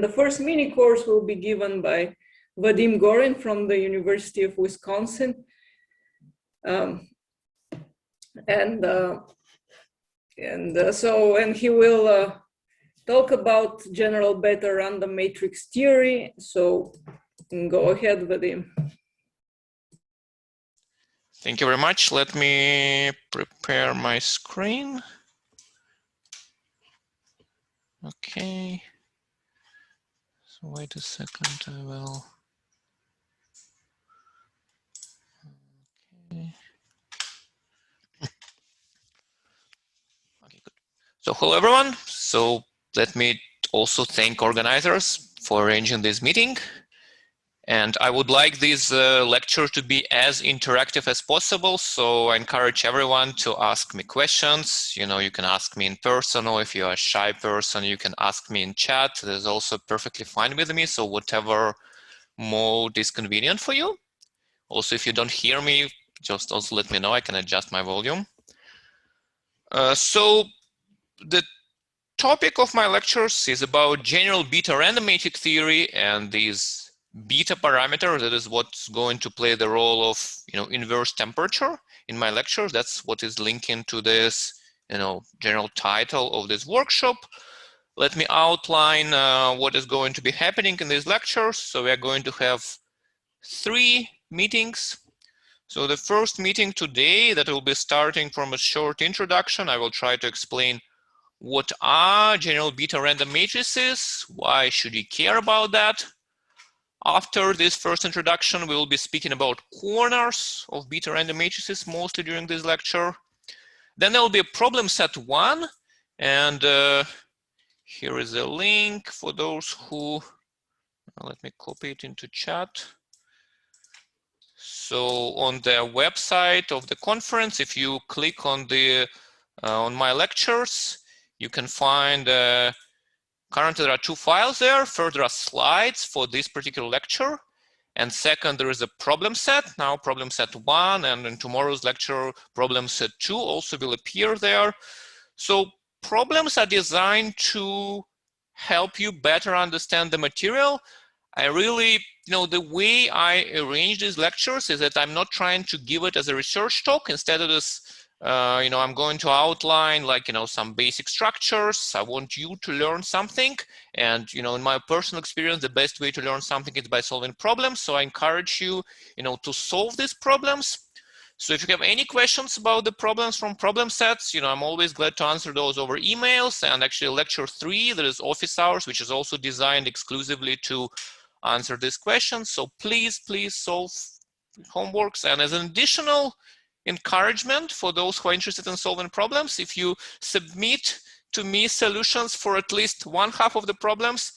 And the first mini course will be given by Vadim Gorin from the University of Wisconsin. And he will talk about general beta random matrix theory. So go ahead, Vadim. Thank you very much. Let me prepare my screen. Okay. So wait a second, I will. Okay. Okay, good. So hello everyone. So let me also thank organizers for arranging this meeting. And I would like this lecture to be as interactive as possible. So I encourage everyone to ask me questions. You know, you can ask me in person, or if you're a shy person, you can ask me in chat. That is also perfectly fine with me. So whatever mode is convenient for you. Also, if you don't hear me, just also let me know. I can adjust my volume. So the topic of my lectures is about general beta random matrix theory and these beta parameter. That is what's going to play the role of, inverse temperature in my lectures. That's what is linking to this, general title of this workshop. Let me outline what is going to be happening in these lectures. So we are going to have 3 meetings. So the first meeting today, that will be starting from a short introduction. I will try to explain what are general beta random matrices, why should you care about that. After this first introduction, we will be speaking about corners of beta random matrices, mostly during this lecture. Then there will be a problem set 1, and here is a link for those who, let me copy it into chat. So on the website of the conference, if you click on on my lectures, you can find currently there are 2 files there. First, there are slides for this particular lecture, and second, there is a problem set. Now problem set 1, and in tomorrow's lecture, problem set 2 also will appear there. So problems are designed to help you better understand the material. I really, the way I arrange these lectures is that I'm not trying to give it as a research talk. Instead of this, I'm going to outline some basic structures. I want you to learn something. And, in my personal experience, the best way to learn something is by solving problems. So I encourage you, to solve these problems. So if you have any questions about the problems from problem sets, I'm always glad to answer those over emails. And actually lecture 3, there is office hours, which is also designed exclusively to answer these questions. So please solve homeworks. And as an additional encouragement for those who are interested in solving problems, if you submit to me solutions for at least 1/2 of the problems,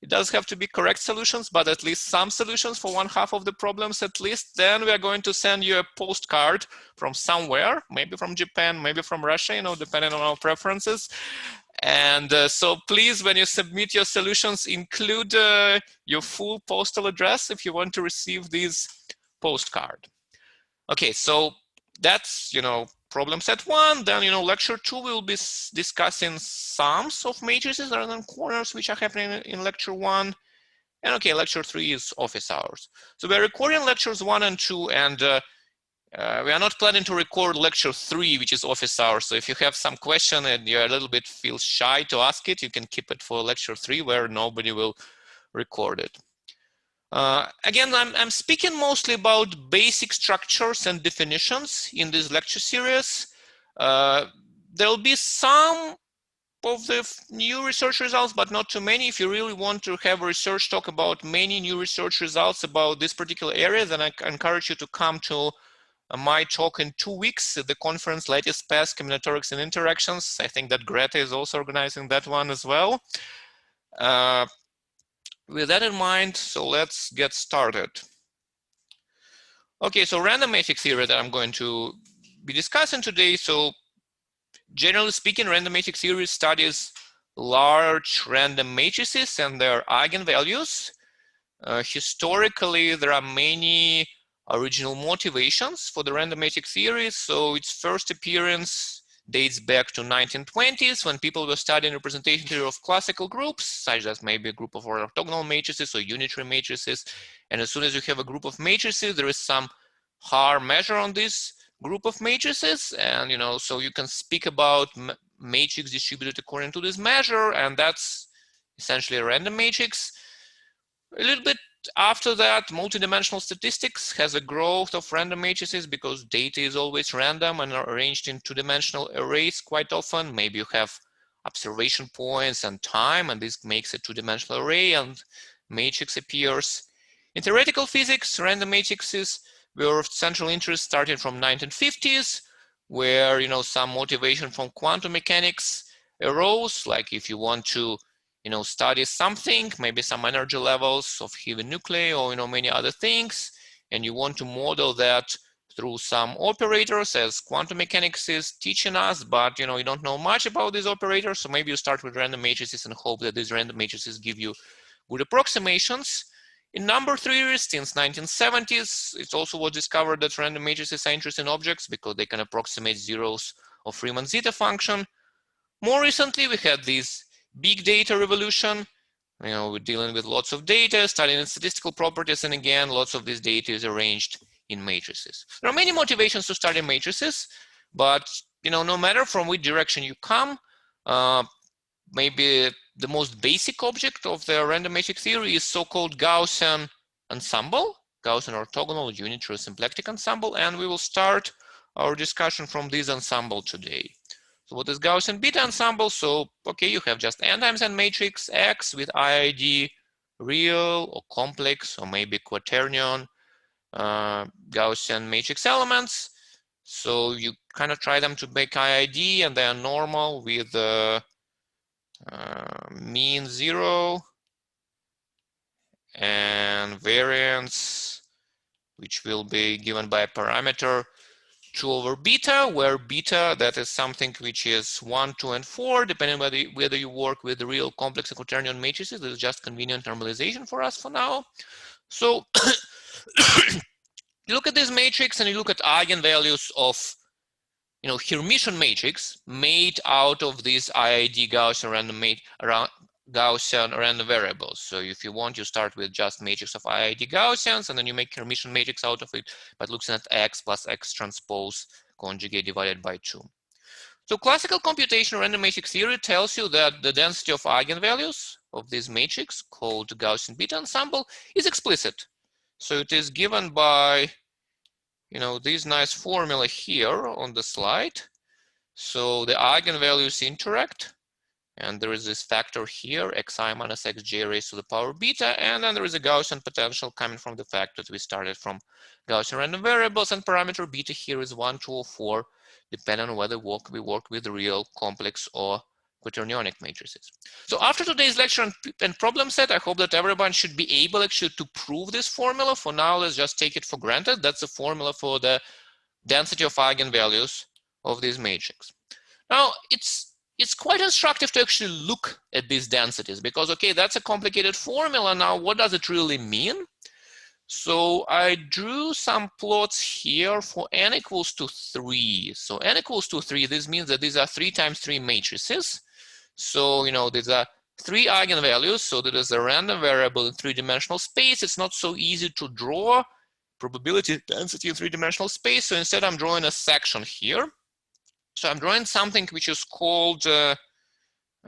it does have to be correct solutions, but at least some solutions for 1/2 of the problems at least, then we are going to send you a postcard from somewhere, maybe from Japan, maybe from Russia, depending on our preferences. And so please, when you submit your solutions, include your full postal address if you want to receive these postcard. Okay, so that's, problem set 1. Then, lecture 2 will be discussing sums of matrices rather than corners, which are happening in lecture 1. And okay, lecture 3 is office hours. So we're recording lectures 1 and 2, and we are not planning to record lecture 3, which is office hours. So if you have some question and you're a little bit feel shy to ask it, you can keep it for lecture 3, where nobody will record it. Again, I'm speaking mostly about basic structures and definitions in this lecture series. There will be some of the new research results, but not too many. If you really want to have a research talk about many new research results about this particular area, then I encourage you to come to my talk in 2 weeks at the conference Latest Pass, Combinatorics and Interactions. I think that Greta is also organizing that one as well. With that in mind, so let's get started. Okay, so random matrix theory that I'm going to be discussing today. So generally speaking, random matrix theory studies large random matrices and their eigenvalues. Historically, there are many original motivations for the random matrix theory. So its first appearance dates back to 1920s when people were studying representation theory of classical groups, such as maybe a group of orthogonal matrices or unitary matrices. And as soon as you have a group of matrices, there is some hard measure on this group of matrices. And, so you can speak about matrix distributed according to this measure, and that's essentially a random matrix. A little bit after that, multidimensional statistics has a growth of random matrices because data is always random and are arranged in two-dimensional arrays quite often. Maybe you have observation points and time, and this makes a two-dimensional array and matrix appears. In theoretical physics, random matrices were of central interest starting from 1950s, where some motivation from quantum mechanics arose, like if you want to study something, maybe some energy levels of heavy nuclei or many other things, and you want to model that through some operators as quantum mechanics is teaching us, but you don't know much about these operators, so maybe you start with random matrices and hope that these random matrices give you good approximations. In number theory, since 1970s, it's also was discovered that random matrices are interesting objects because they can approximate zeros of Riemann zeta function. More recently, we had this big data revolution. We're dealing with lots of data, studying statistical properties, and again, lots of this data is arranged in matrices. There are many motivations to study matrices, but no matter from which direction you come, maybe the most basic object of the random matrix theory is so-called Gaussian ensemble, Gaussian orthogonal unitary symplectic ensemble, and we will start our discussion from this ensemble today. So what is Gaussian beta ensemble? So, okay, you have just n times n matrix X with IID real or complex or maybe quaternion Gaussian matrix elements. So you kind of try them to make IID, and they are normal with mean 0 and variance, which will be given by a parameter 2 over beta, where beta, that is something which is 1, 2, and 4, depending on whether you work with the real complex and quaternion matrices. This is just convenient normalization for us for now. So you look at this matrix and you look at eigenvalues of Hermitian matrix made out of these IID Gaussian random variables. So if you want, you start with just matrix of IID Gaussians, and then you make Hermitian matrix out of it, but looking at X plus X transpose conjugate divided by 2. So classical computational random matrix theory tells you that the density of eigenvalues of this matrix called Gaussian beta ensemble is explicit. So it is given by this nice formula here on the slide. So the eigenvalues interact, and there is this factor here, xi minus xj raised to the power beta, and then there is a Gaussian potential coming from the fact that we started from Gaussian random variables, and parameter beta here is 1, 2, or 4, depending on whether we work with real, complex, or quaternionic matrices. So after today's lecture and problem set, I hope that everyone should be able actually to prove this formula. For now, let's just take it for granted. That's the formula for the density of eigenvalues of this matrix. Now, it's quite instructive to actually look at these densities because, okay, that's a complicated formula. Now, what does it really mean? So I drew some plots here for n equals to 3. So n equals to 3, this means that these are 3 times 3 matrices. So, these are 3 eigenvalues. So there is a random variable in 3-dimensional space. It's not so easy to draw probability density in 3-dimensional space. So instead, I'm drawing a section here. So I'm drawing something which is called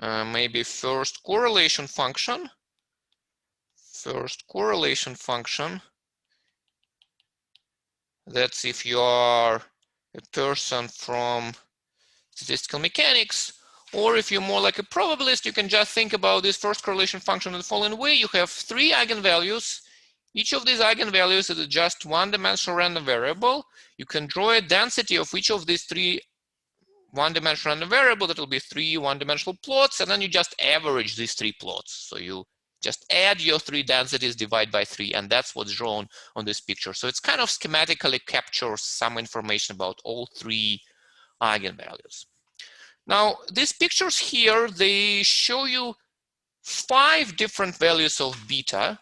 maybe first correlation function. First correlation function. That's if you are a person from statistical mechanics, or if you're more like a probabilist, you can just think about this first correlation function in the following way. You have 3 eigenvalues. Each of these eigenvalues is just 1-dimensional random variable. You can draw a density of each of these 3 1-dimensional random variable. That will be 3 1-dimensional plots, and then you just average these 3 plots. So you just add your 3 densities, divide by 3, and that's what's drawn on this picture. So it's kind of schematically captures some information about all 3 eigenvalues. Now, these pictures here, they show you 5 different values of beta.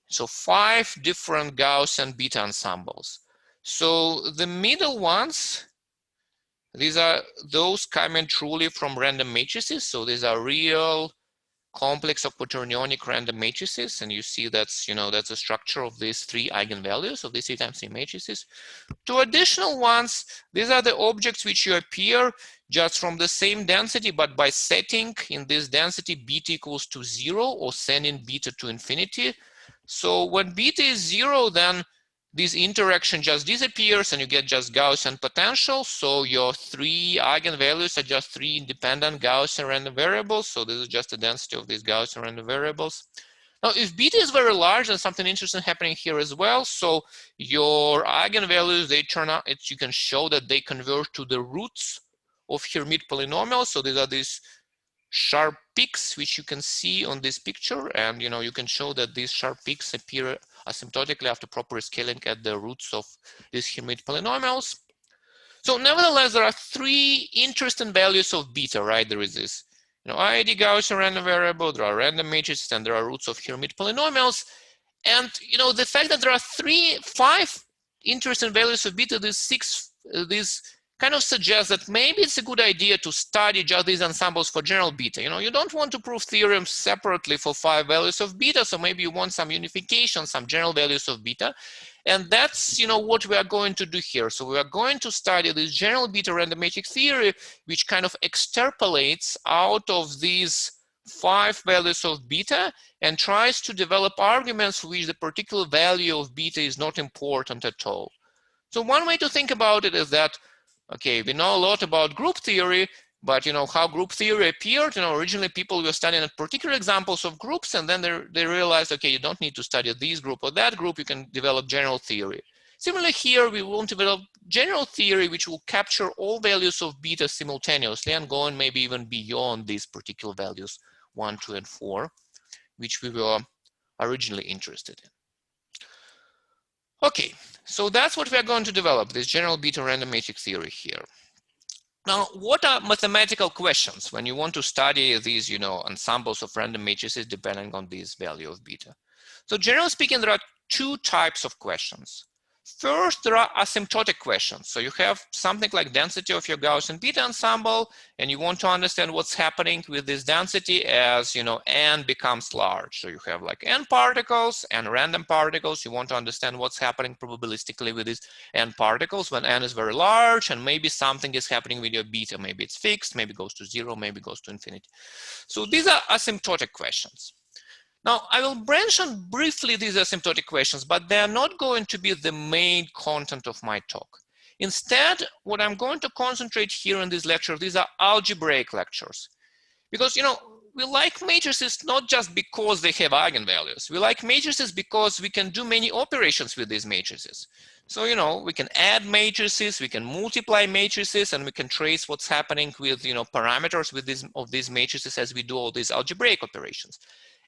So 5 different Gaussian beta ensembles. So the middle ones, These are those coming truly from random matrices. So these are real complex or quaternionic random matrices, and you see that's that's the structure of these three eigenvalues of these 3 times 3 matrices. Two additional ones, these are the objects which you appear just from the same density, but by setting in this density beta equals to 0 or sending beta to infinity. So when beta is 0, then this interaction just disappears and you get just Gaussian potential. So your 3 eigenvalues are just 3 independent Gaussian random variables. So this is just the density of these Gaussian random variables. Now, if beta is very large, then something interesting happening here as well. So your eigenvalues, they turn out, you can show that they converge to the roots of Hermite polynomials. So these are these sharp peaks, which you can see on this picture. And you can show that these sharp peaks appear asymptotically after proper scaling at the roots of these Hermite polynomials. So nevertheless, there are 3 interesting values of beta, right? There is this IID Gaussian random variable, there are random matrices, and there are roots of Hermite polynomials. And the fact that there are 5 interesting values of beta, these kind of suggests that maybe it's a good idea to study just these ensembles for general beta. You don't want to prove theorems separately for 5 values of beta, so maybe you want some unification, some general values of beta. And that's what we are going to do here. So we are going to study this general beta random matrix theory, which kind of extrapolates out of these 5 values of beta and tries to develop arguments for which the particular value of beta is not important at all. So one way to think about it is that, okay, we know a lot about group theory, but how group theory appeared. Originally people were studying particular examples of groups, and then they realized, okay, you don't need to study this group or that group. You can develop general theory. Similarly here, we want to develop general theory which will capture all values of beta simultaneously and go on maybe even beyond these particular values 1, 2, and 4, which we were originally interested in. Okay, so that's what we are going to develop, this general beta random matrix theory here. Now, what are mathematical questions when you want to study these, ensembles of random matrices depending on this value of beta? So generally speaking, there are 2 types of questions. First, there are asymptotic questions. So you have something like density of your Gaussian beta ensemble, and you want to understand what's happening with this density as, n becomes large. So you have like n particles and random particles. You want to understand what's happening probabilistically with these n particles when n is very large, and maybe something is happening with your beta. Maybe it's fixed, maybe it goes to 0, maybe it goes to infinity. So these are asymptotic questions. Now, I will mention briefly these asymptotic questions, but they are not going to be the main content of my talk. Instead, what I'm going to concentrate here in this lecture, these are algebraic lectures. Because, we like matrices not just because they have eigenvalues. We like matrices because we can do many operations with these matrices. So, we can add matrices, we can multiply matrices, and we can trace what's happening with, parameters with these matrices as we do all these algebraic operations.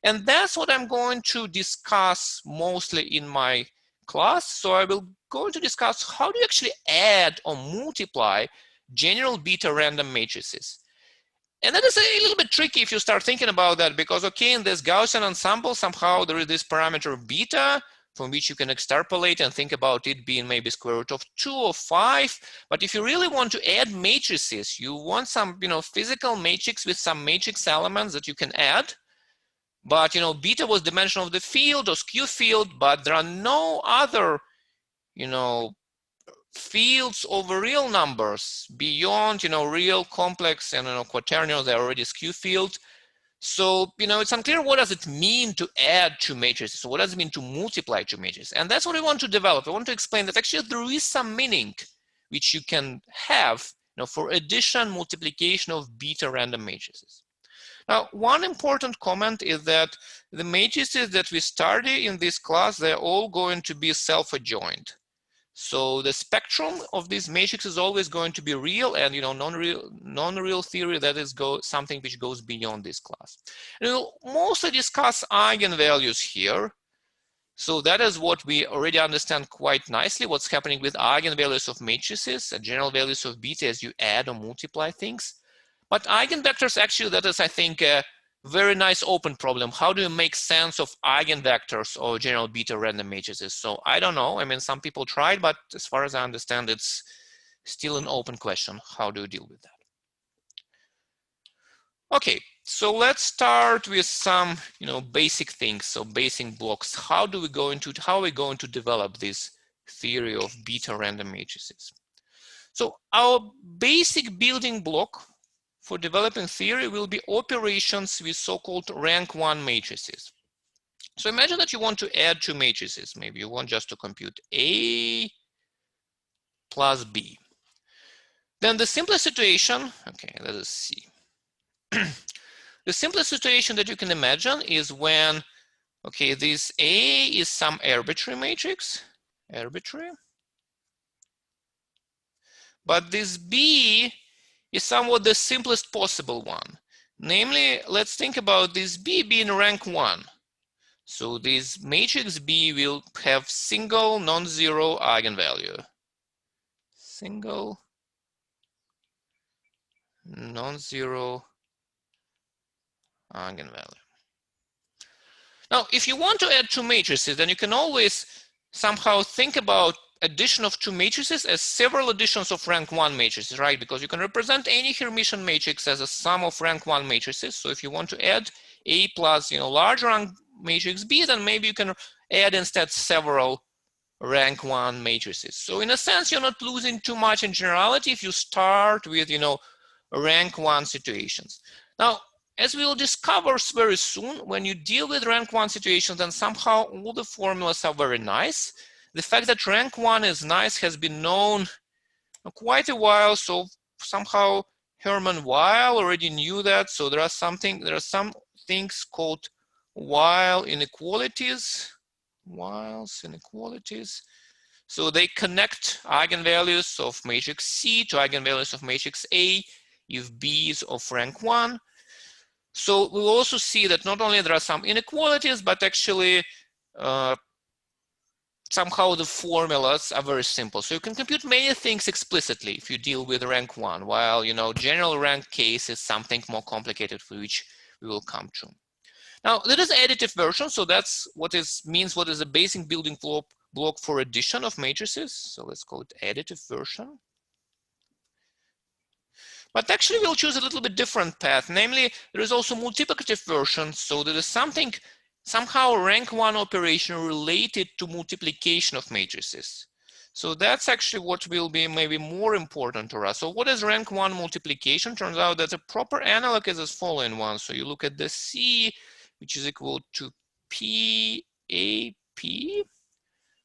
And that's what I'm going to discuss mostly in my class. So I will going to discuss how do you actually add or multiply general beta random matrices. And that is a little bit tricky if you start thinking about that, because okay, in this Gaussian ensemble, somehow there is this parameter beta from which you can extrapolate and think about it being maybe square root of 2 or 5. But if you really want to add matrices, you want some physical matrix with some matrix elements that you can add. But beta was dimension of the field or skew field, but there are no other fields over real numbers beyond real complex and quaternions. They're already skew field. So it's unclear what does it mean to add 2 matrices. So what does it mean to multiply 2 matrices? And that's what we want to develop. I want to explain that actually there is some meaning which you can have for addition, multiplication of beta random matrices. Now, one important comment is that the matrices that we study in this class, they're all going to be self-adjoint. So the spectrum of these matrices is always going to be real, and non-real theory, that is something which goes beyond this class. And we'll mostly discuss eigenvalues here. So that is what we already understand quite nicely, what's happening with eigenvalues of matrices, general values of beta as you add or multiply things. But eigenvectors, actually, that is, I think, a very nice open problem. How do you make sense of eigenvectors or general beta random matrices? So I don't know. I mean, some people tried, but as far as I understand, it's still an open question. How do you deal with that? Okay, so let's start with some, basic things. So basic blocks. How are we going to develop this theory of beta random matrices? So our basic building block for developing theory will be operations with so-called rank 1 matrices. So imagine that you want to add two matrices. Maybe you want just to compute A plus B. Then the simplest situation, okay, let us see. The simplest situation that you can imagine is when, okay, this A is some arbitrary matrix, but this B is somewhat the simplest possible one. Namely, let's think about this B being rank 1. So this matrix B will have single non-zero eigenvalue. Single non-zero eigenvalue. Now, if you want to add two matrices, then you can always somehow think about addition of two matrices as several additions of rank 1 matrices, right? Because you can represent any Hermitian matrix as a sum of rank 1 matrices. So if you want to add A plus, large rank matrix B, then maybe you can add instead several rank 1 matrices. So in a sense, you're not losing too much in generality if you start with, rank 1 situations. Now, as we will discover very soon, when you deal with rank 1 situations, then somehow all the formulas are very nice. The fact that rank 1 is nice has been known quite a while. So somehow Hermann Weyl already knew that. So there are some things called Weyl inequalities. Weyl's inequalities. So they connect eigenvalues of matrix C to eigenvalues of matrix A if B is of rank 1. So we'll also see that not only there are some inequalities, but actually somehow the formulas are very simple. So you can compute many things explicitly if you deal with rank 1, while general rank case is something more complicated for which we will come to. Now that is additive version. So that's what is a basic building block for addition of matrices. So let's call it additive version. But actually we'll choose a little bit different path. Namely, there is also multiplicative version. So there is somehow rank 1 operation related to multiplication of matrices. So that's actually what will be maybe more important to us. So what is rank 1 multiplication? Turns out that a proper analog is as following one. So you look at the C, which is equal to PAP,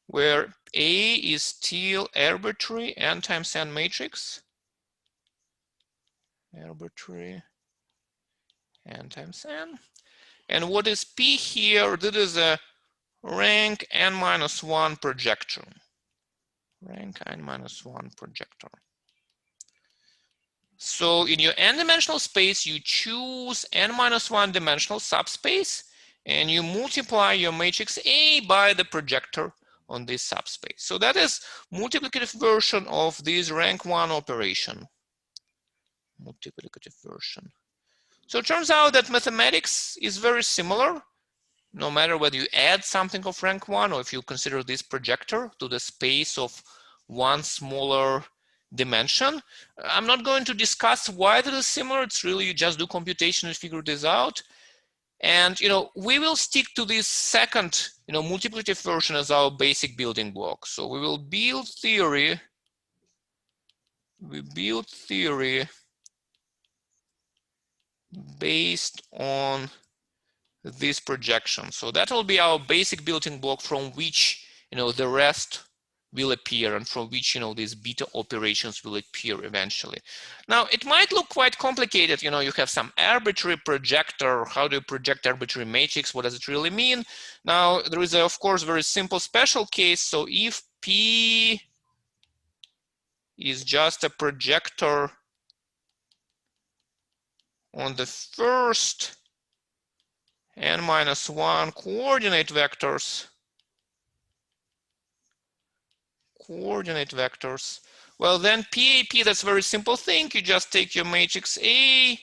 where A is still arbitrary n times n matrix. Arbitrary n times n. And what is P here? This is a rank n-1 projector. Rank n-1 projector. So in your n-dimensional space, you choose n-1 dimensional subspace, and you multiply your matrix A by the projector on this subspace. So that is multiplicative version of this rank 1 operation. Multiplicative version. So it turns out that mathematics is very similar, no matter whether you add something of rank 1 or if you consider this projector to the space of one smaller dimension. I'm not going to discuss why that is similar. It's really you just do computation and figure this out. And we will stick to this second multiplicative version as our basic building block. So we will build theory. We build theory based on this projection. So that will be our basic building block from which the rest will appear, and from which these beta operations will appear eventually. Now it might look quite complicated. You have some arbitrary projector. How do you project arbitrary matrix? What does it really mean? Now there is of course very simple special case. So if P is just a projector on the first n-1 coordinate vectors, well then PAP, that's a very simple thing. You just take your matrix A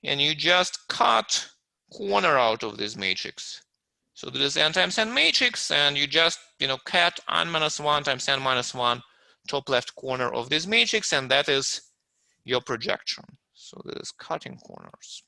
and you just cut corner out of this matrix. So this is n times n matrix, and you just cut n-1 times n-1 top left corner of this matrix, and that is your projection. So this is cutting corners.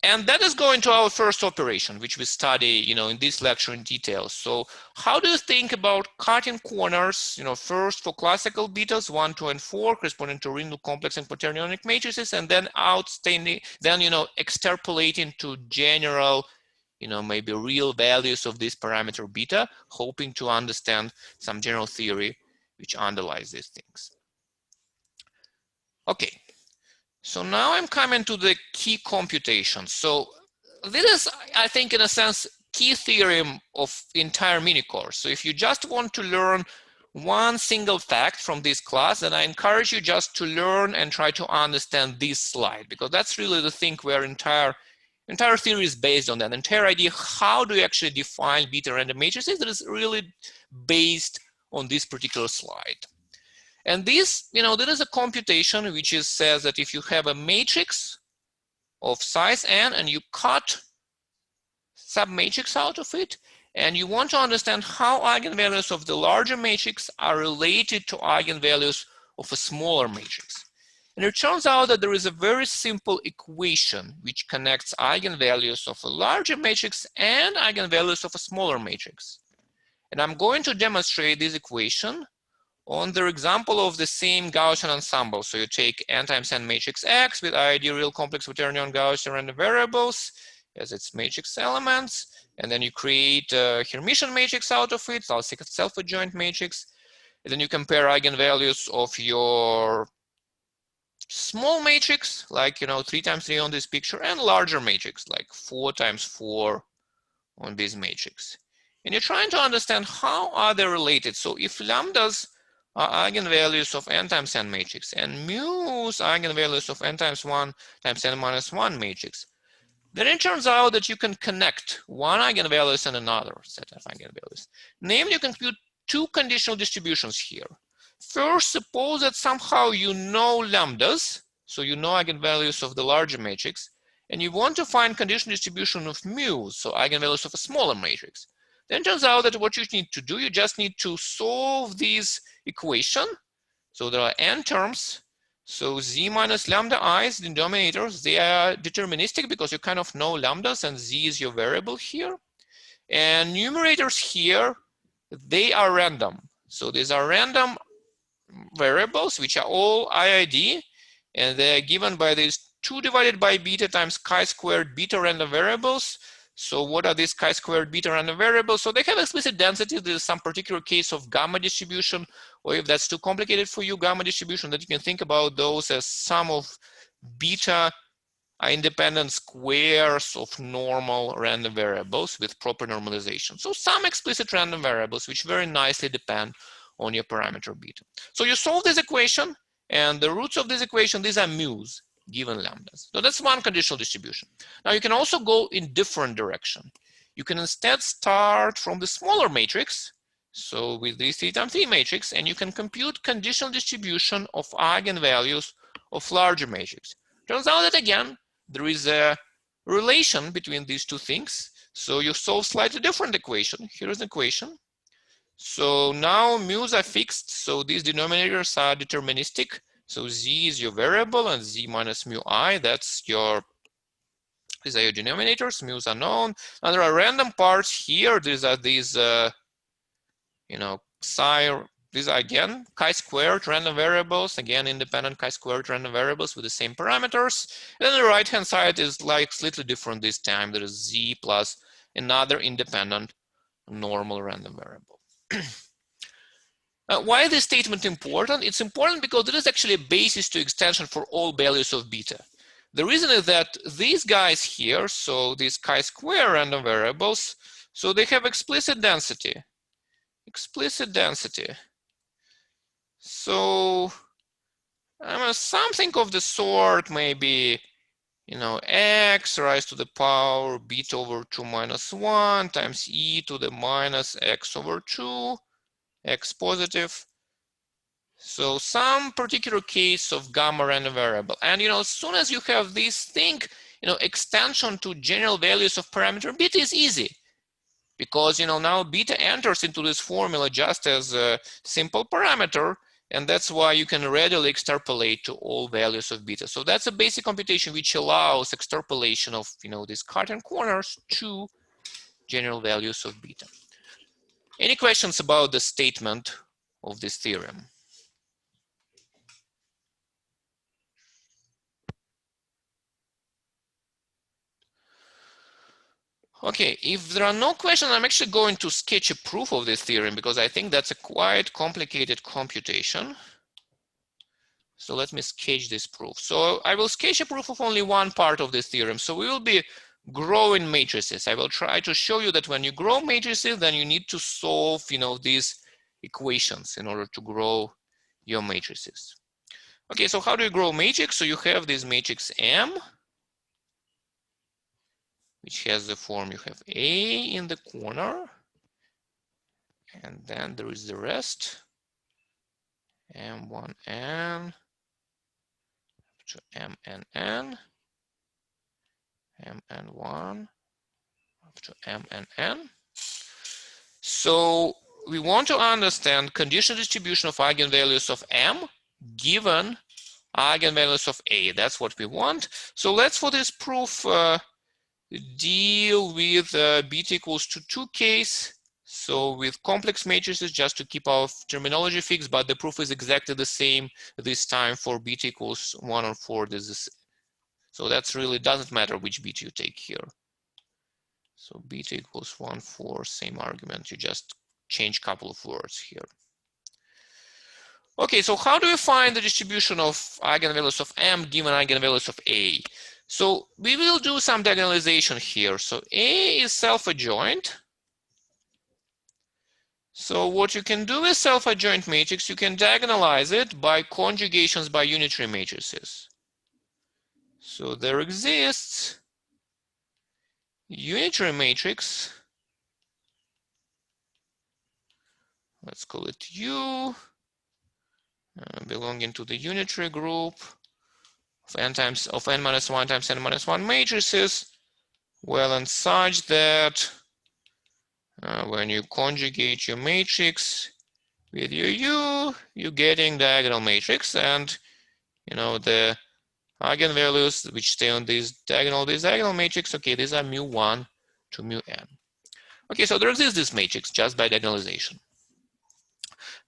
And that is going to our first operation, which we study, in this lecture in detail. So how do you think about cutting corners, first for classical betas, 1, 2, and 4, corresponding to Rindle complex and quaternionic matrices, and then extrapolating to general, maybe real values of this parameter beta, hoping to understand some general theory which underlies these things. Okay. So now I'm coming to the key computation. So this is, I think, in a sense, key theorem of entire mini course. So if you just want to learn one single fact from this class, then I encourage you just to learn and try to understand this slide, because that's really the thing where entire theory is based on. That entire idea, how do you actually define beta random matrices, that is really based on this particular slide. And this, there is a computation which says that if you have a matrix of size n and you cut submatrix out of it, and you want to understand how eigenvalues of the larger matrix are related to eigenvalues of a smaller matrix. And it turns out that there is a very simple equation which connects eigenvalues of a larger matrix and eigenvalues of a smaller matrix. And I'm going to demonstrate this equation on the example of the same Gaussian ensemble. So you take n times n matrix X with ID real complex quaternion Gaussian random variables as its matrix elements, and then you create a Hermitian matrix out of it, so self-adjoint matrix, and then you compare eigenvalues of your small matrix, like 3 times 3 on this picture, and larger matrix, like 4 times 4 on this matrix. And you're trying to understand how are they related. So if lambdas are eigenvalues of n times n matrix, and mu's eigenvalues of n times 1 times n minus 1 matrix, then it turns out that you can connect one eigenvalues and another set of eigenvalues. Namely, you can compute two conditional distributions here. First, suppose that somehow you know lambdas, so you know eigenvalues of the larger matrix, and you want to find conditional distribution of mu's, so eigenvalues of a smaller matrix. Then it turns out that what you need to do, you just need to solve this equation. So there are n terms. So z minus lambda i's, the denominators, they are deterministic because you kind of know lambdas, and z is your variable here. And numerators here, they are random. So these are random variables, which are all IID, and they're given by these 2 divided by beta times chi-squared beta random variables. So what are these chi-squared beta random variables? So they have explicit density. There's some particular case of gamma distribution, or if that's too complicated for you, gamma distribution, that you can think about those as sum of beta independent squares of normal random variables with proper normalization. So some explicit random variables which very nicely depend on your parameter beta. So you solve this equation, and the roots of this equation, these are mu's given lambdas. So that's one conditional distribution. Now you can also go in different direction. You can instead start from the smaller matrix, so with this 3 times 3 matrix, and you can compute conditional distribution of eigenvalues of larger matrix. Turns out that again, there is a relation between these two things. So you solve slightly different equation. Here is the equation. So now mu's are fixed, so these denominators are deterministic. So z is your variable, and z minus mu I, these are your denominators. Mu's are known. Now there are random parts here. These are these, these are again chi-squared random variables, again independent chi-squared random variables with the same parameters. And then the right-hand side is like slightly different this time. There is z plus another independent normal random variable. Why is this statement important? It's important because there is actually a basis to extension for all values of beta. The reason is that these guys here, so these chi-square random variables, so they have explicit density. Explicit density. So something of the sort, maybe, x raised to the power beta over 2 minus 1 times e to the minus x over 2. X positive. So some particular case of gamma random variable. And as soon as you have this thing, extension to general values of parameter beta is easy. because now beta enters into this formula just as a simple parameter, and that's why you can readily extrapolate to all values of beta. So that's a basic computation which allows extrapolation of these Cartan corners to general values of beta. Any questions about the statement of this theorem? Okay, if there are no questions, I'm actually going to sketch a proof of this theorem because I think that's a quite complicated computation. So let me sketch this proof. So I will sketch a proof of only one part of this theorem. So we will be growing matrices. I will try to show you that when you grow matrices, then you need to solve these equations in order to grow your matrices. Okay, so how do you grow matrix? So you have this matrix M, which has the form you have A in the corner, and then there is the rest, M1n to MNN, MN1 up to MNN. So we want to understand conditional distribution of eigenvalues of M given eigenvalues of A. That's what we want. So let's, for this proof, deal with beta equals to 2 case. So with complex matrices, just to keep our terminology fixed, but the proof is exactly the same this time for beta equals 1 or 4. So that's really doesn't matter which beta you take here. So beta equals 1, 4, same argument. You just change a couple of words here. Okay, so how do we find the distribution of eigenvalues of M given eigenvalues of A? So we will do some diagonalization here. So A is self-adjoint. So what you can do with self-adjoint matrix, you can diagonalize it by conjugations by unitary matrices. So there exists unitary matrix, let's call it U, belonging to the unitary group of n minus 1 times n minus 1 matrices, well, and such that when you conjugate your matrix with your U, you're getting diagonal matrix, and the eigenvalues which stay on this diagonal matrix, okay, these are mu1 to mu n. Okay, so there exists this matrix just by diagonalization.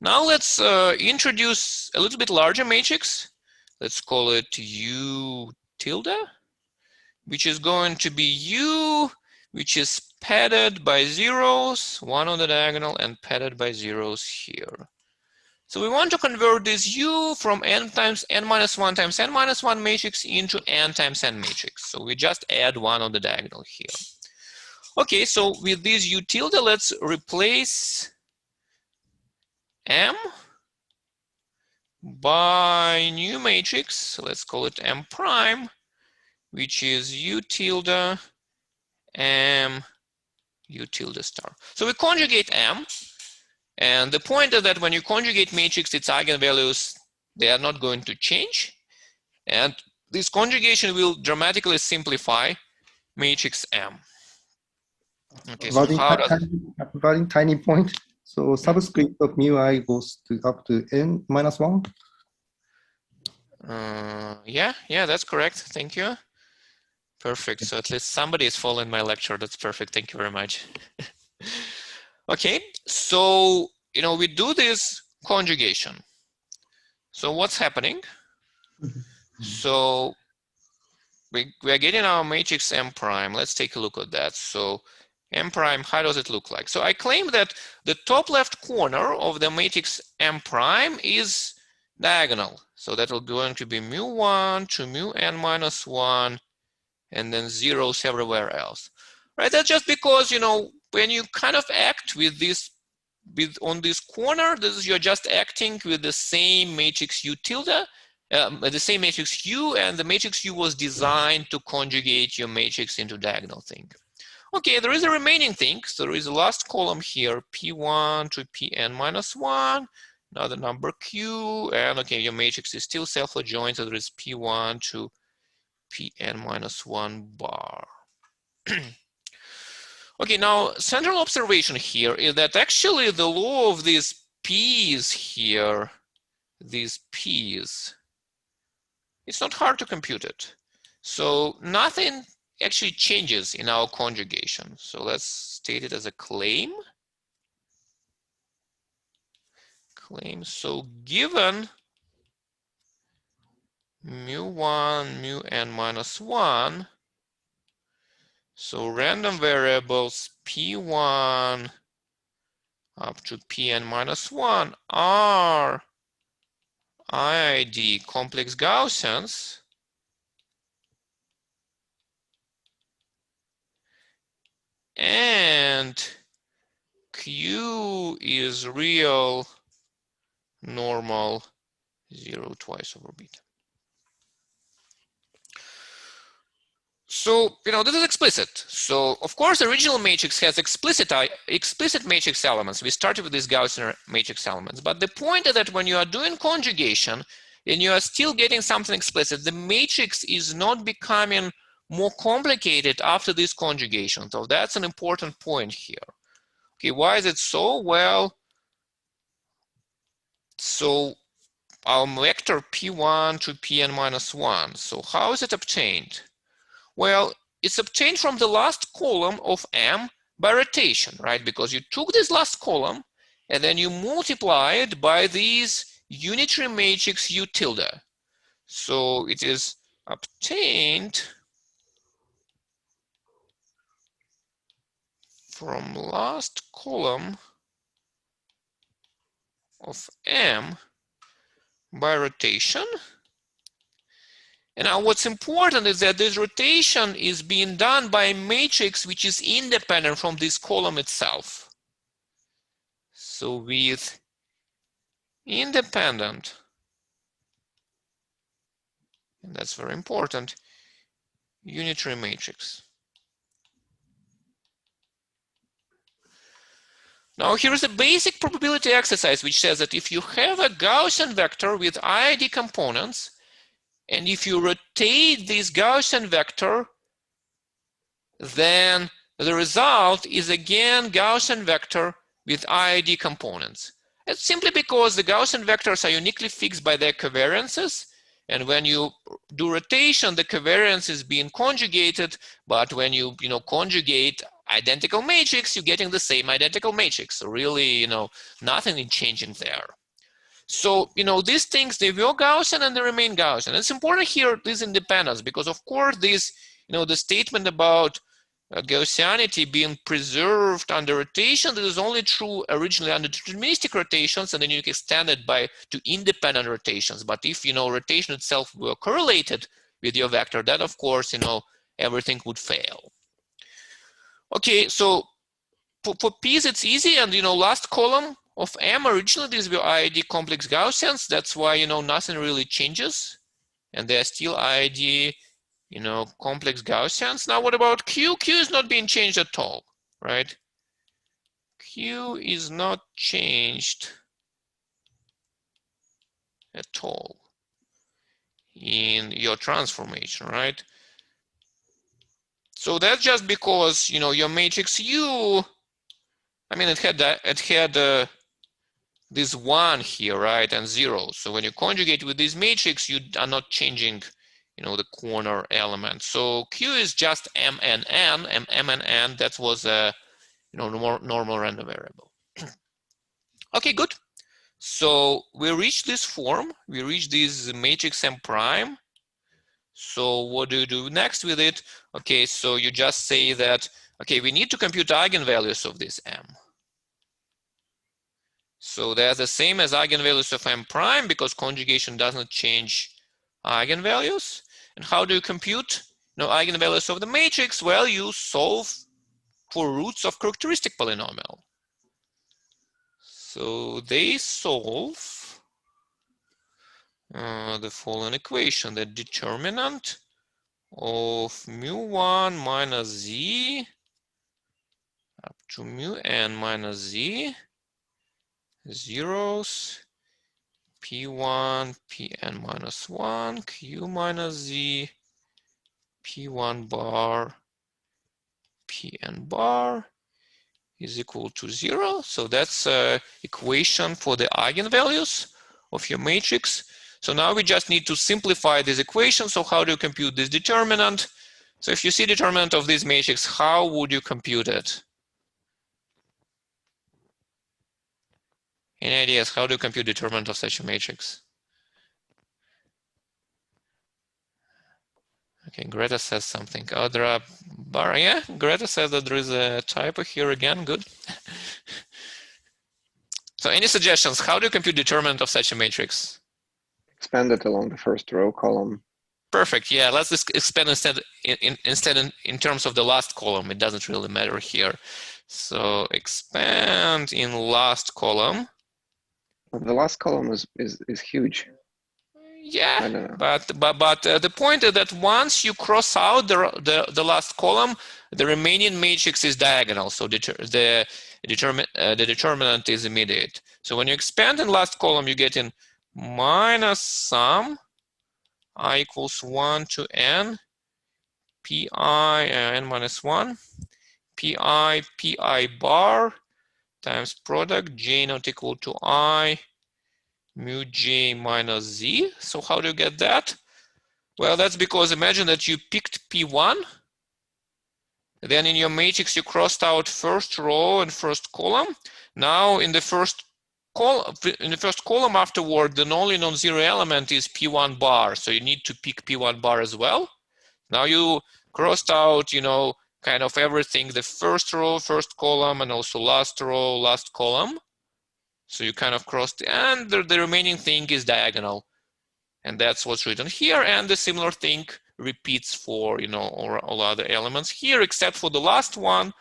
Now let's introduce a little bit larger matrix. Let's call it U tilde, which is going to be U, which is padded by zeros, 1 on the diagonal, and padded by zeros here. So we want to convert this U from n times n minus 1 times n minus 1 matrix into n times n matrix. So we just add 1 on the diagonal here. Okay, so with this U tilde, let's replace M by new matrix. Let's call it M prime, which is U tilde M U tilde star. So we conjugate M, and the point is that when you conjugate matrix, its eigenvalues, they are not going to change, and this conjugation will dramatically simplify matrix M. Okay, so how does it? Very tiny point. So subscript of mu I goes to up to n minus 1. Yeah, that's correct. Thank you. Perfect. So at least somebody is following my lecture. That's perfect. Thank you very much. Okay, so we do this conjugation. So what's happening? So we are getting our matrix M prime. Let's take a look at that. So M prime, how does it look like? So I claim that the top left corner of the matrix M prime is diagonal. So that will going to be mu1 to mu n minus 1, and then zeros everywhere else. Right? That's just because, when you kind of act with this, on this corner, you're just acting with the same matrix U tilde, the same matrix U, and the matrix U was designed to conjugate your matrix into diagonal thing. Okay, there is a remaining thing. So there is a last column here, P1 to Pn minus 1, another number Q, and okay, your matrix is still self-adjoint, so there is P1 to Pn minus 1 bar. Okay, now central observation here is that actually the law of these p's here, these p's, it's not hard to compute it. So nothing actually changes in our conjugation. So let's state it as a claim. So given mu1, mu n minus 1, so random variables p1 up to pn minus 1 are IID complex Gaussians, and Q is real normal 0 twice over beta. So, this is explicit. So, of course, the original matrix has explicit matrix elements. We started with these Gaussian matrix elements. But the point is that when you are doing conjugation and you are still getting something explicit, the matrix is not becoming more complicated after this conjugation. So that's an important point here. Okay, why is it so? Well, so our vector p1 to pn minus 1. So how is it obtained? Well, it's obtained from the last column of M by rotation, right? Because you took this last column and then you multiply it by these unitary matrix U tilde. So it is obtained from last column of M by rotation. And now what's important is that this rotation is being done by a matrix which is independent from this column itself. So with independent, and that's very important, unitary matrix. Now here's a basic probability exercise which says that if you have a Gaussian vector with IID components, and if you rotate this Gaussian vector, then the result is again Gaussian vector with IID components. It's simply because the Gaussian vectors are uniquely fixed by their covariances. And when you do rotation, the covariance is being conjugated. But when you conjugate identical matrix, you're getting the same identical matrix. So really, nothing is changing there. So, these things, they were Gaussian and they remain Gaussian. It's important here, this independence, because of course, this, the statement about Gaussianity being preserved under rotation, this is only true originally under deterministic rotations, and then you can extend it to independent rotations. But if, rotation itself were correlated with your vector, then of course, everything would fail. Okay, so for P's, it's easy, and, last column of M, originally these were IID complex Gaussians. That's why, nothing really changes, and they're still IID complex Gaussians. Now, what about Q? Q is not being changed at all, right? Q is not changed at all in your transformation, right? So that's just because, your matrix U, it had this 1 here, right, and 0. So when you conjugate with this matrix, you are not changing the corner element. So Q is just M and N, M and N, that was a normal random variable. Okay, good. So we reach this form, we reach this matrix M prime. So what do you do next with it? Okay, so you just say that, okay, we need to compute eigenvalues of this M. So they're the same as eigenvalues of M prime because conjugation does not change eigenvalues. And how do you compute eigenvalues of the matrix? Well, you solve for roots of characteristic polynomial. So they solve the following equation: the determinant of mu1 minus z up to mu n minus z zeros p1 pn minus 1 q minus z p1 bar Pn bar is equal to 0. So that's equation for the eigenvalues of your matrix. So now we just need to simplify this equation. So how do you compute this determinant? So if you see determinant of this matrix, how would you compute it? Any ideas how do you compute determinant of such a matrix? Okay, Greta says something. Audra Bar, yeah, Greta says that there is a typo here again. Good. So any suggestions? How do you compute determinant of such a matrix? Expand it along the first row column. Perfect. Yeah, let's just expand instead in terms of the last column. It doesn't really matter here. So expand in last column. The last column is huge. Yeah, but the point is that once you cross out the last column, the remaining matrix is diagonal. So the determinant is immediate. So when you expand in last column, you get in minus sum I equals 1 to n pi n minus 1 pi bar times product j not equal to I mu j minus z. So how do you get that? Well, that's because imagine that you picked P1, then in your matrix you crossed out first row and first column. Now in the first column afterward, the only non-zero element is P1 bar, so you need to pick P1 bar as well. Now you crossed out, kind of everything, the first row, first column, and also last row, last column. So you kind of crossed, and the remaining thing is diagonal. And that's what's written here. And the similar thing repeats for, all other elements here, except for the last one.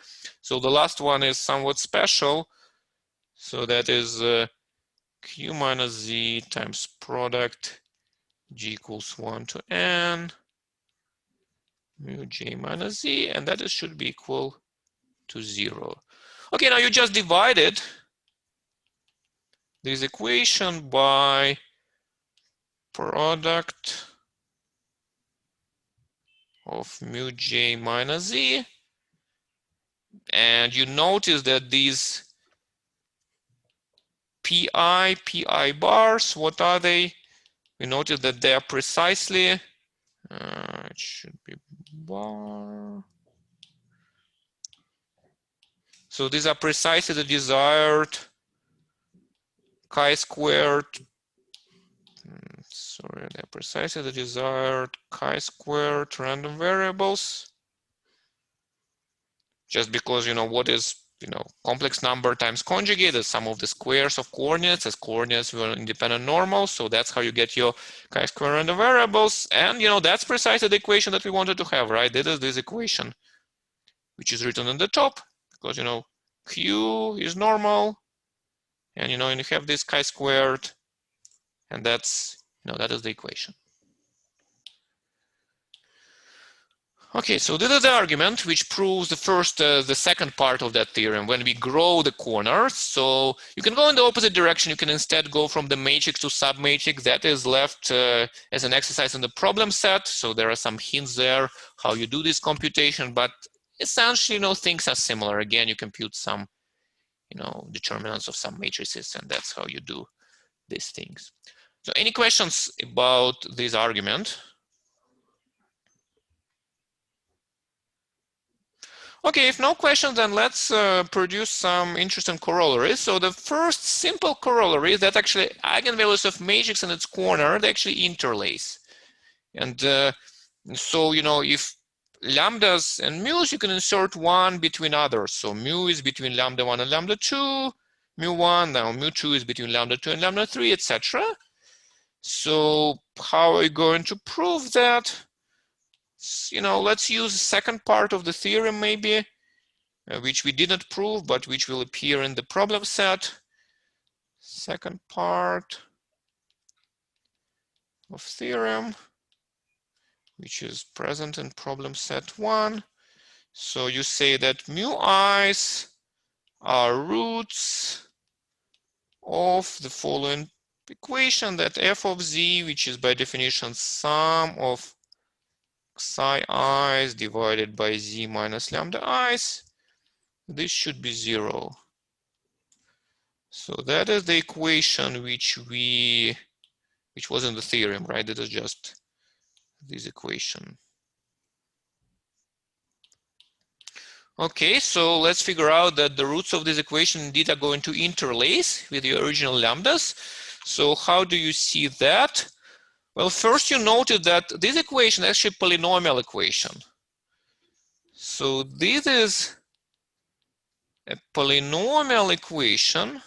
So the last one is somewhat special. So that is q minus z times product g equals 1 to n mu j minus z, and that should be equal to 0. Okay, now you just divided this equation by product of mu j minus z, and you notice that these pi bars, what are they? We notice that they are precisely, it should be bar. So these are precisely the desired chi-squared, sorry, they're precisely the desired chi-squared random variables. Just because, what is, complex number times conjugate, the sum of the squares of coordinates, as coordinates were independent normals. So that's how you get your chi-square random variables. And, that's precisely the equation that we wanted to have, right? That is this equation, which is written on the top, because, Q is normal. And, you have this chi-squared, and that's, that is the equation. Okay, so this is the argument which proves the second part of that theorem when we grow the corners. So you can go in the opposite direction. You can instead go from the matrix to submatrix. That is left as an exercise in the problem set. So there are some hints there how you do this computation, but essentially, things are similar. Again, you compute some, determinants of some matrices, and that's how you do these things. So any questions about this argument? Okay, if no questions, then let's produce some interesting corollaries. So the first simple corollary is that actually eigenvalues of matrix in its corner, they actually interlace. And so, if lambdas and mu's, you can insert one between others. So mu is between lambda 1 and lambda 2, mu 1, now mu 2 is between lambda 2 and lambda 3, etc. So how are we going to prove that? Let's use the second part of the theorem maybe, which we didn't prove, but which will appear in the problem set. Second part of theorem, which is present in problem set 1. So you say that mu i's are roots of the following equation, that f of z, which is by definition sum of psi i's divided by z minus lambda i's. This should be 0. So that is the equation which was in the theorem, right? That is just this equation. Okay, so let's figure out that the roots of this equation indeed are going to interlace with the original lambdas. So how do you see that? Well, first you noted that this equation is actually a polynomial equation. So this is a polynomial equation.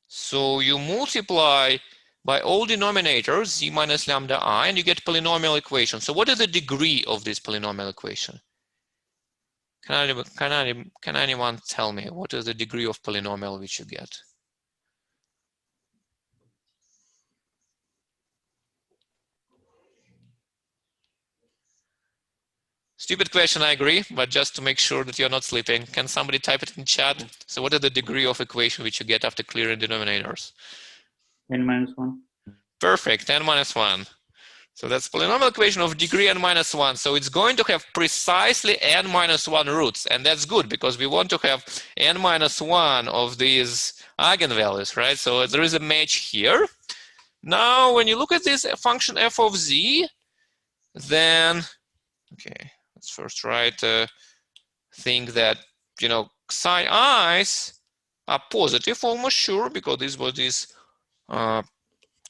So you multiply by all denominators, z minus lambda I, and you get polynomial equation. So what is the degree of this polynomial equation? Can anyone tell me what is the degree of polynomial which you get? Stupid question, I agree, but just to make sure that you're not sleeping, can somebody type it in chat? So what is the degree of equation which you get after clearing denominators? N minus 1. Perfect, n minus 1. So that's polynomial equation of degree n minus 1. So it's going to have precisely n minus 1 roots. And that's good because we want to have n minus 1 of these eigenvalues, right? So there is a match here. Now, when you look at this function f of z, then, okay, let's first write a thing that, you know, psi i's are positive, almost sure, because this was these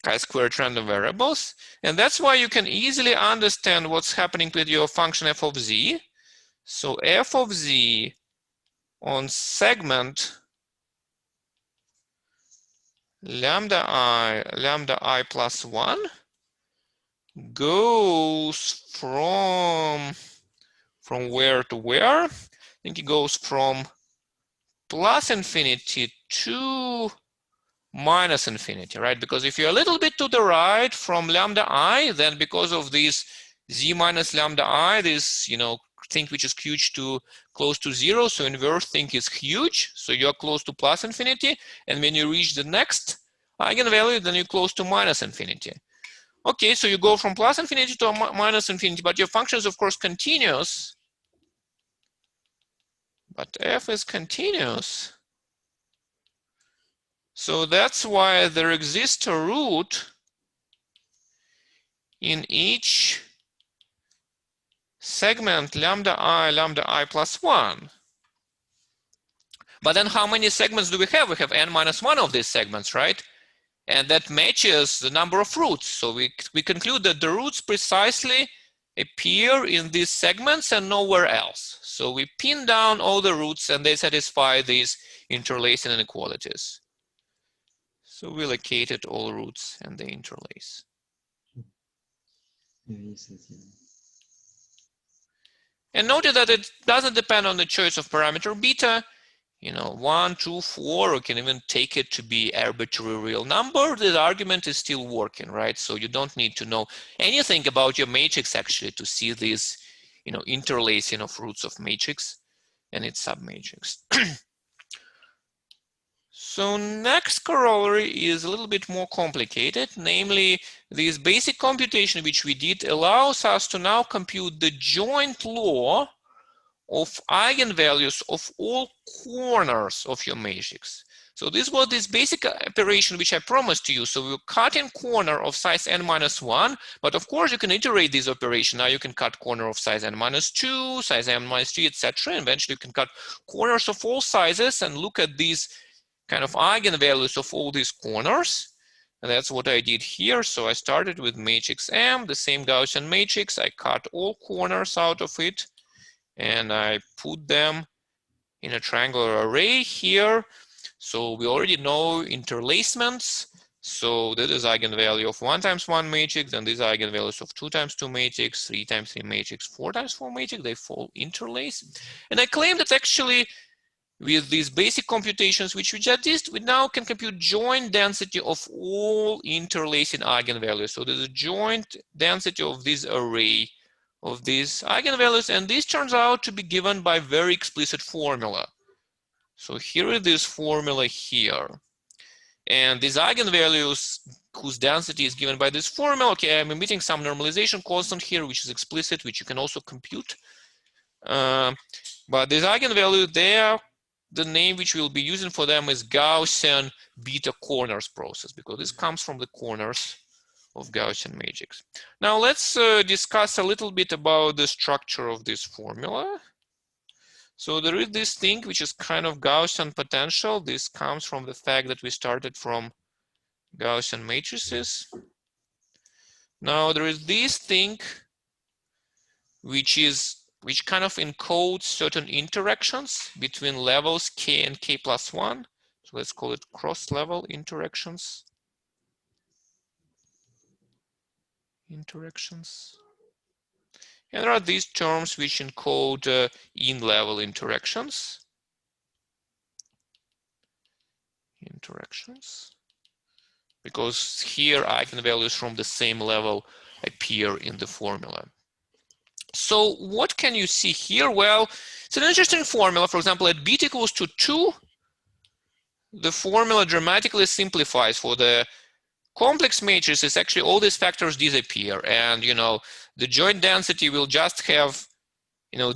chi-squared random variables. And that's why you can easily understand what's happening with your function f of z. So f of z on segment lambda I plus 1 goes from where to where? I think it goes from plus infinity to minus infinity, right? Because if you're a little bit to the right from lambda I, then because of this z minus lambda I, this, you know, thing which is huge to close to 0, so inverse thing is huge, so you're close to plus infinity, and when you reach the next eigenvalue, then you're close to minus infinity. Okay, so you go from plus infinity to minus infinity, but your function is of course continuous. But f is continuous. So that's why there exists a root in each segment lambda I plus 1. But then how many segments do we have? We have n minus 1 of these segments, right? And that matches the number of roots. So we conclude that the roots precisely appear in these segments and nowhere else. So we pin down all the roots and they satisfy these interlacing inequalities. So we located all roots and they interlace. And note that it doesn't depend on the choice of parameter beta. You know, 1, 2, 4, or can even take it to be arbitrary real number. The argument is still working, right? So you don't need to know anything about your matrix actually to see this, you know, interlacing of roots of matrix and its submatrix. So next corollary is a little bit more complicated, namely this basic computation which we did allows us to now compute the joint law of eigenvalues of all corners of your matrix. So this was this basic operation which I promised to you. So we're cutting corner of size n minus 1, but of course you can iterate this operation. Now you can cut corner of size n minus 2, size n minus 3, etc. And eventually you can cut corners of all sizes and look at these kind of eigenvalues of all these corners. And that's what I did here. So I started with matrix M, the same Gaussian matrix. I cut all corners out of it and I put them in a triangular array here. So we already know interlacements. So this is eigenvalue of 1 times 1 matrix, and these are eigenvalues of 2 times 2 matrix, 3 times 3 matrix, 4 times 4 matrix. They fall interlace. And I claim that actually with these basic computations which we just did, we now can compute joint density of all interlacing eigenvalues. So there's a joint density of this array of these eigenvalues, and this turns out to be given by very explicit formula. So here is this formula here. And these eigenvalues whose density is given by this formula. Okay, I'm emitting some normalization constant here, which is explicit, which you can also compute. But this eigenvalue there, the name which we'll be using for them is Gaussian beta corners process, because this comes from the corners of Gaussian matrix. Now let's discuss a little bit about the structure of this formula. So there is this thing which is kind of Gaussian potential. This comes from the fact that we started from Gaussian matrices. Now there is this thing which kind of encodes certain interactions between levels k and k plus 1. So let's call it cross-level interactions. And there are these terms which encode in-level interactions. Because here eigenvalues from the same level appear in the formula. So what can you see here? Well, it's an interesting formula. For example, at beta equals to 2, the formula dramatically simplifies. For the complex matrices, actually all these factors disappear, and the joint density will just have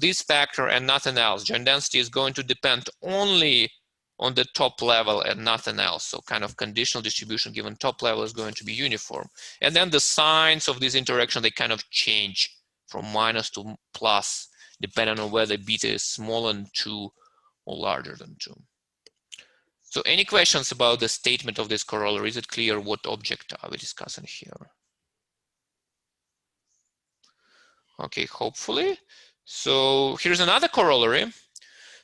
this factor and nothing else. Joint density is going to depend only on the top level and nothing else. So kind of conditional distribution given top level is going to be uniform. And then the signs of this interaction, they kind of change from minus to plus, depending on whether beta is smaller than 2 or larger than 2. So any questions about the statement of this corollary? Is it clear what object are we discussing here? Okay, hopefully. So here's another corollary.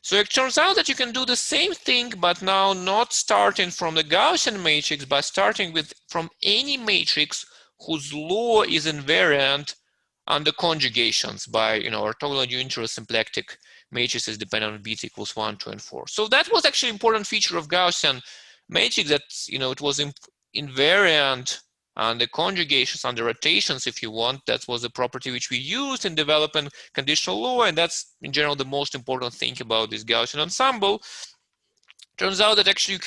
So it turns out that you can do the same thing, but now not starting from the Gaussian matrix, but starting from any matrix whose law is invariant under conjugations by orthogonal unitary symplectic matrices depending on beta equals 1, 2, and 4. So that was actually an important feature of Gaussian matrix, that it was invariant under conjugations, under rotations, if you want. That was a property which we used in developing conditional law, and that's in general the most important thing about this Gaussian ensemble. Turns out that actually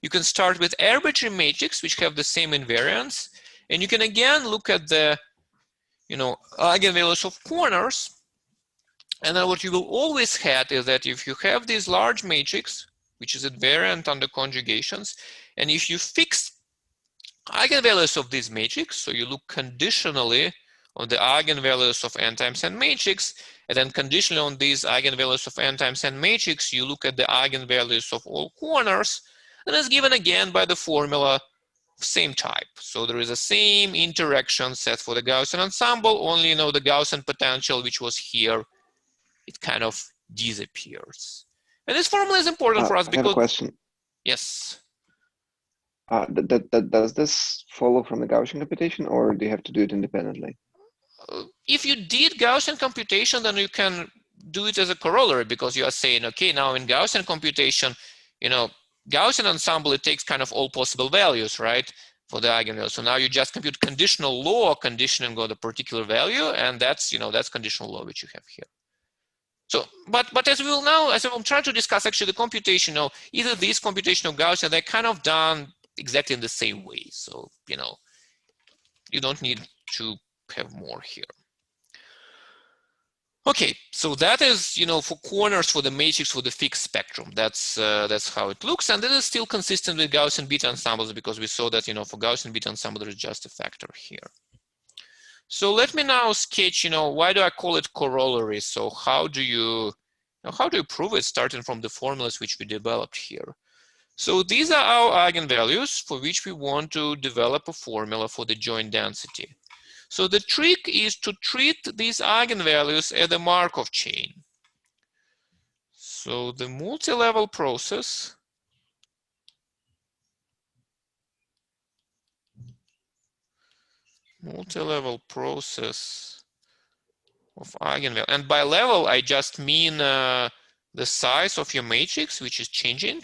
you can start with arbitrary matrix which have the same invariance, and you can again look at the eigenvalues of corners. And then what you will always have is that if you have this large matrix, which is invariant under conjugations, and if you fix eigenvalues of this matrix, so you look conditionally on the eigenvalues of n times n matrix, and then conditionally on these eigenvalues of n times n matrix, you look at the eigenvalues of all corners, and it's given again by the formula same type. So there is a same interaction set for the Gaussian ensemble, only the Gaussian potential, which was here, it kind of disappears. And this formula is important for us because— I have a question. Yes. Does this follow from the Gaussian computation, or do you have to do it independently? If you did Gaussian computation, then you can do it as a corollary, because you are saying, okay, now in Gaussian computation, Gaussian ensemble, it takes kind of all possible values, right, for the eigenvalue. So now you just compute conditional law, conditioning on the particular value, and that's that's conditional law which you have here. So, but as I'm trying to discuss actually the computation, either this computation or Gaussian, they're kind of done exactly in the same way. So, you don't need to have more here. Okay, so that is, for corners for the matrix for the fixed spectrum. That's how it looks, and this is still consistent with Gaussian beta ensembles, because we saw that, for Gaussian beta ensemble, there is just a factor here. So let me now sketch, why do I call it corollary? So how do you prove it, starting from the formulas which we developed here? So these are our eigenvalues for which we want to develop a formula for the joint density. So the trick is to treat these eigenvalues as a Markov chain. So the multilevel process of eigenvalue, and by level I just mean the size of your matrix, which is changing.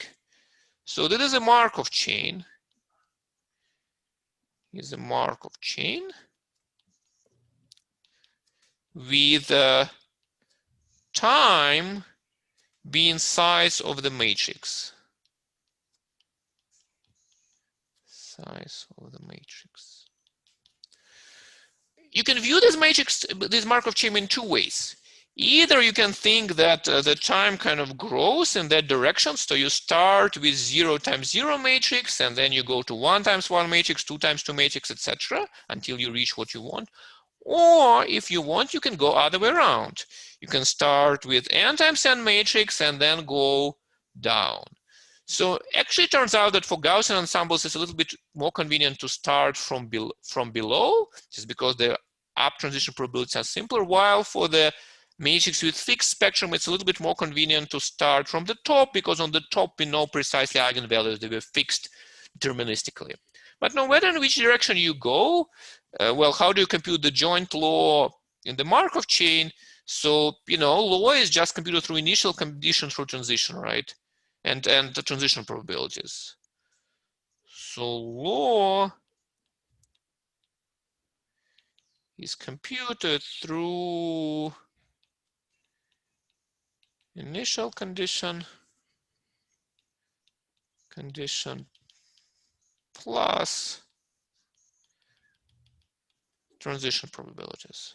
So this is a Markov chain. Is a Markov chain with time being size of the matrix. size of the matrix. You can view this matrix, this Markov chain, in two ways. Either you can think that the time kind of grows in that direction. So you start with 0 times 0 matrix, and then you go to 1 times 1 matrix, 2 times 2 matrix, etc., until you reach what you want. Or if you want, you can go other way around. You can start with n times n matrix and then go down. So actually it turns out that for Gaussian ensembles, it's a little bit more convenient to start from below, just because the up transition probabilities are simpler, while for the matrix with fixed spectrum, it's a little bit more convenient to start from the top, because on the top we know precisely eigenvalues, they were fixed deterministically. But no matter in which direction you go, well, how do you compute the joint law in the Markov chain? So, you know, law is just computed through initial conditions for transition, right? And the transition probabilities. So law is computed through initial condition plus transition probabilities.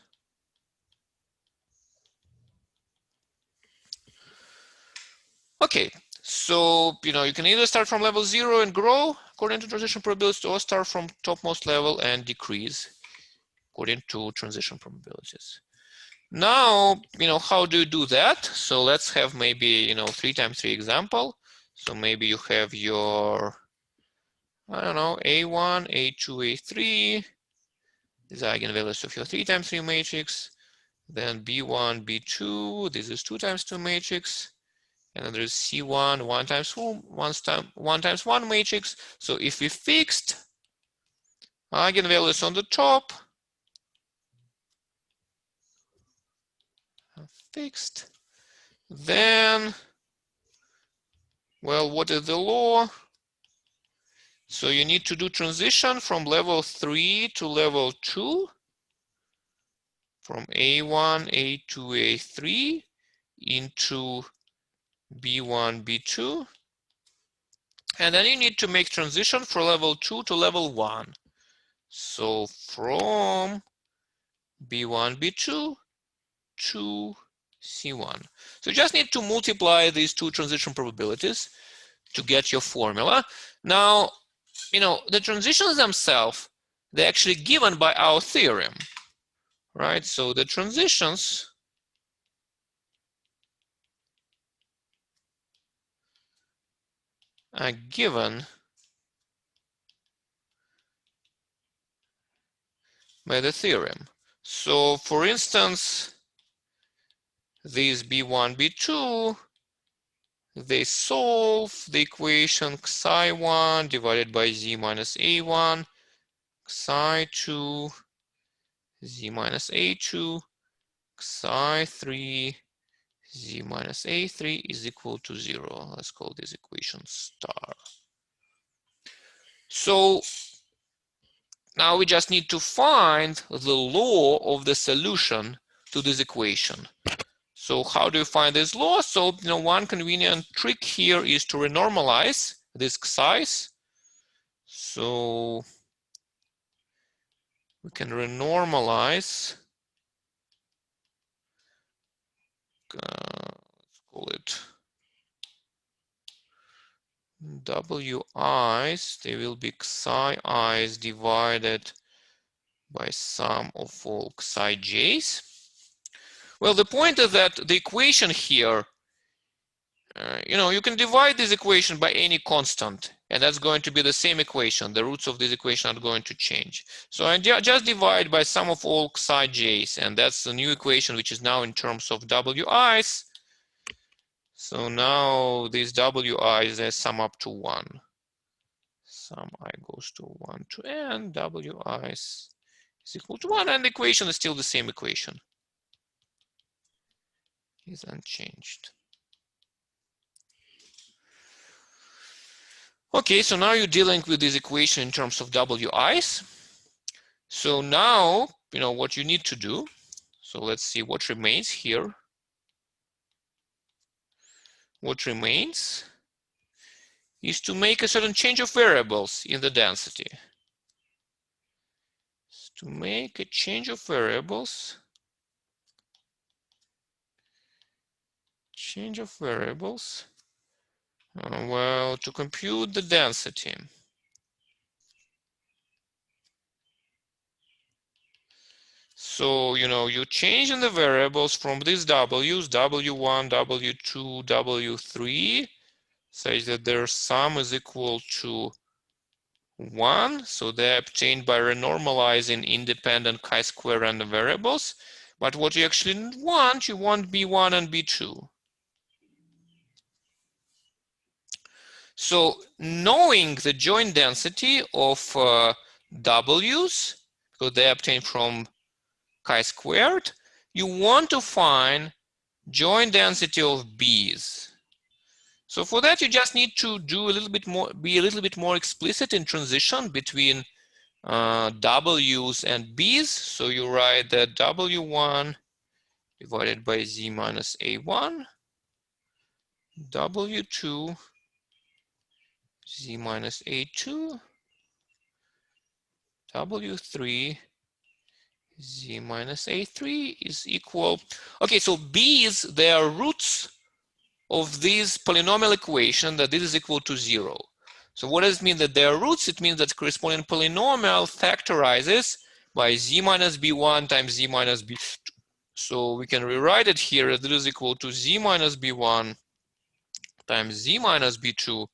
Okay, so you know, you can either start from level 0 and grow according to transition probabilities, or start from topmost level and decrease according to transition probabilities. Now, you know, how do you do that? So let's have maybe, you know, 3 times 3 example. So maybe you have your, I don't know, A1, A2, A3. These are eigenvalues of your 3 times 3 matrix. Then B1, B2. This is 2 times 2 matrix. And then there's C1, 1 times 1 matrix. So if we fixed eigenvalues on the top, fixed, then, well, what is the law? So you need to do transition from level 3 to level 2, from A1, A2, A3 into B1, B2. And then you need to make transition from level 2 to level 1. So from B1, B2 to C1. So you just need to multiply these two transition probabilities to get your formula. Now, you know, the transitions themselves, they're actually given by our theorem, right? So the transitions are given by the theorem. So for instance, these B1, B2, they solve the equation xi1 divided by z minus a1, xi2, z minus a2, xi3, z minus a3 is equal to 0. Let's call this equation star. So now we just need to find the law of the solution to this equation. So how do you find this law? So, you know, one convenient trick here is to renormalize this size. So we can renormalize, let's call it wi's. They will be xi i's divided by sum of all xi j's. Well, the point is that the equation here, you know, you can divide this equation by any constant, and that's going to be the same equation. The roots of this equation are going to change. So I just divide by sum of all xi j's, and that's the new equation, which is now in terms of wi's. So now these wi's, they sum up to 1. Sum I goes to 1 to n, wi's is equal to 1, and the equation is still the same equation. Is unchanged. Okay, so now you're dealing with this equation in terms of wi's. So now, you know what you need to do. So let's see what remains here. What remains is to make a certain change of variables in the density. To make a change of variables. Well, to compute the density. So, you change in the variables from these W's, W1, W2, W3, such that their sum is equal to 1. So they're obtained by renormalizing independent chi-square random variables. But what you actually want, you want B1 and B2. So knowing the joint density of W's, because they obtained from chi-squared, you want to find joint density of B's. So for that, you just need to do a little bit more, be a little bit more explicit in transition between W's and B's. So you write that W1 divided by Z minus A1, W2, Z minus A2, W3, Z minus A3 is equal. Okay, so B's, they are roots of this polynomial equation that this is equal to 0. So what does it mean that they are roots? It means that the corresponding polynomial factorizes by Z minus B1 times Z minus B2. So we can rewrite it here as it is equal to Z minus B1 times Z minus B2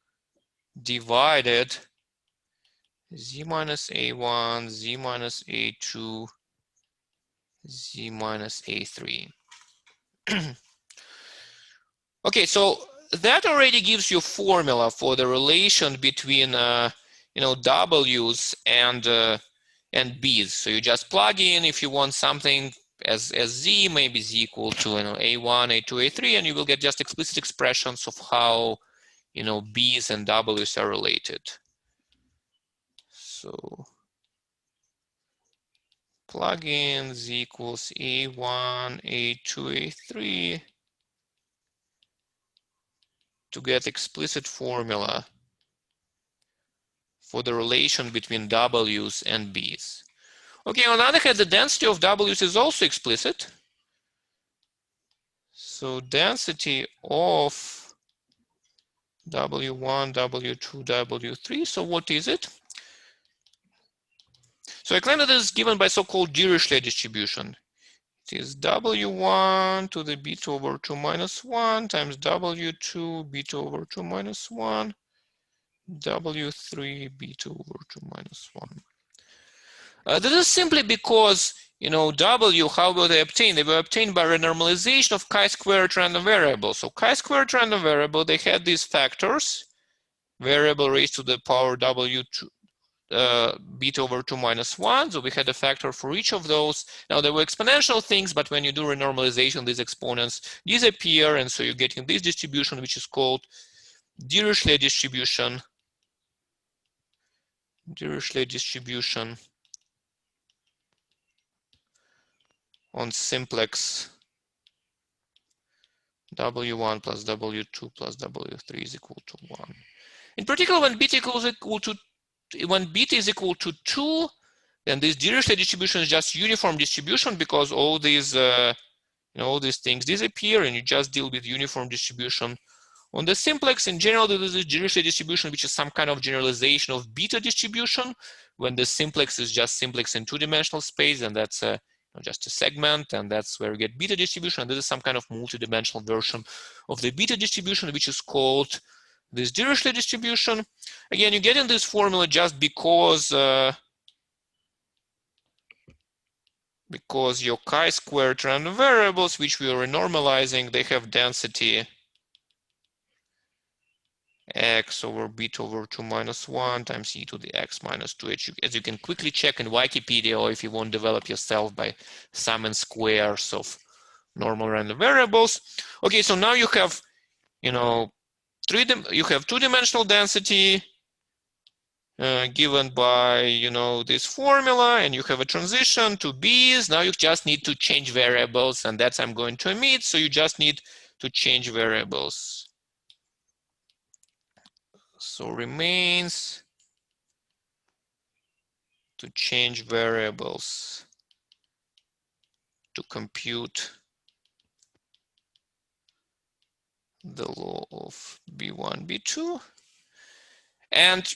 divided Z minus A1, Z minus A2, Z minus A3. Okay, so that already gives you a formula for the relation between W's and B's. So you just plug in if you want something as Z, maybe Z equal to A1, A2, A3, and you will get just explicit expressions of how B's and W's are related. So plug in Z equals A1, A2, A3 to get explicit formula for the relation between W's and B's. Okay, on the other hand, the density of W's is also explicit. So density of W1, W2, W3, so what is it? So I claim that this is given by so-called Dirichlet distribution. It is W1 to the beta over 2 minus 1 times W2 beta over 2 minus 1, W3 beta over 2 minus 1. This is simply because, W, how were they obtained? They were obtained by renormalization of chi-squared random variables. So chi-squared random variable, they had these factors, variable raised to the power W2, beta over 2 minus 1. So we had a factor for each of those. Now there were exponential things, but when you do renormalization, these exponents disappear. And so you're getting this distribution, which is called Dirichlet distribution. Dirichlet distribution on simplex W1 plus W2 plus W3 is equal to 1. In particular, when beta is equal to 2, then this Dirichlet distribution is just uniform distribution because all these all these things disappear and you just deal with uniform distribution. On the simplex, in general, there is a Dirichlet distribution, which is some kind of generalization of beta distribution when the simplex is just simplex in two-dimensional space, and that's just a segment, and that's where you get beta distribution. And this is some kind of multi-dimensional version of the beta distribution, which is called this Dirichlet distribution. Again, you get in this formula just because your chi-squared random variables, which we are renormalizing, they have density x over beta over 2 minus 1 times e to the x minus 2. As you can quickly check in Wikipedia, or if you want to develop yourself by summing squares of normal random variables. Okay, so now you have, two-dimensional density given by, this formula, and you have a transition to B's. Now you just need to change variables, and that's I'm going to omit. So you just need to change variables. So remains to change variables to compute the law of B1, B2. And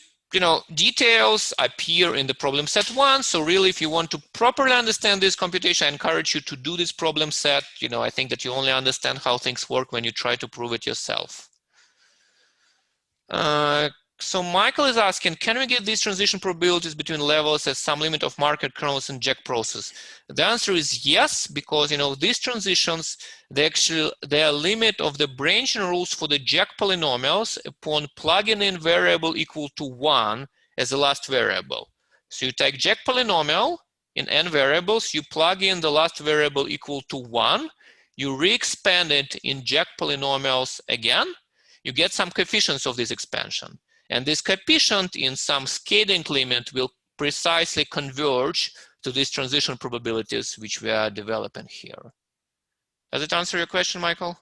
details appear in the problem set 1. So really, if you want to properly understand this computation, I encourage you to do this problem set. I think that you only understand how things work when you try to prove it yourself. So Michael is asking, can we get these transition probabilities between levels as some limit of market kernels in Jack process? The answer is yes, because these transitions, they are limit of the branching rules for the Jack polynomials upon plugging in variable equal to 1 as the last variable. So you take Jack polynomial in n variables, you plug in the last variable equal to 1, you re-expand it in Jack polynomials again, you get some coefficients of this expansion. And this coefficient in some scaling limit will precisely converge to these transition probabilities which we are developing here. Does it answer your question, Michael?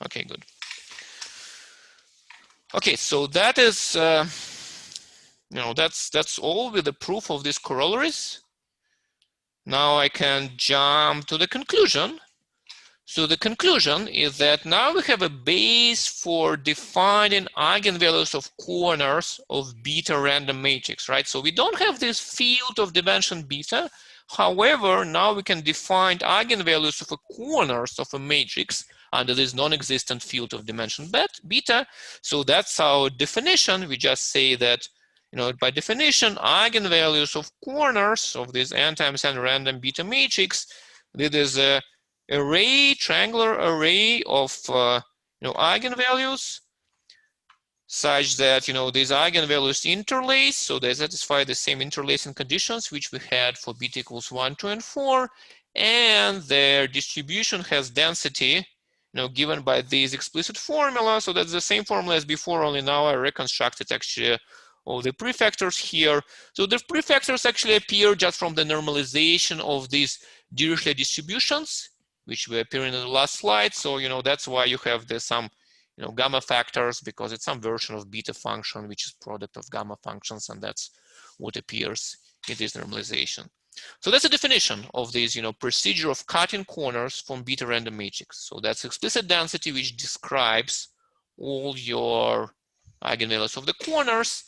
Okay, good. Okay, so that is, that's all with the proof of these corollaries. Now I can jump to the conclusion. So the conclusion is that now we have a base for defining eigenvalues of corners of beta random matrix, right? So we don't have this field of dimension beta. However, now we can define eigenvalues of the corners of a matrix under this non-existent field of dimension beta. So that's our definition. We just say that, by definition, eigenvalues of corners of this n times n random beta matrix, this is a triangular array of eigenvalues such that these eigenvalues interlace, so they satisfy the same interlacing conditions which we had for beta equals 1, 2, and 4, and their distribution has density given by this explicit formula. So that's the same formula as before, only now I reconstructed actually all the prefactors here. So the prefactors actually appear just from the normalization of these Dirichlet distributions, which were appearing in the last slide. So, that's why you have some, gamma factors, because it's some version of beta function, which is product of gamma functions, and that's what appears in this normalization. So that's a definition of this, procedure of cutting corners from beta random matrix. So that's explicit density, which describes all your eigenvalues of the corners.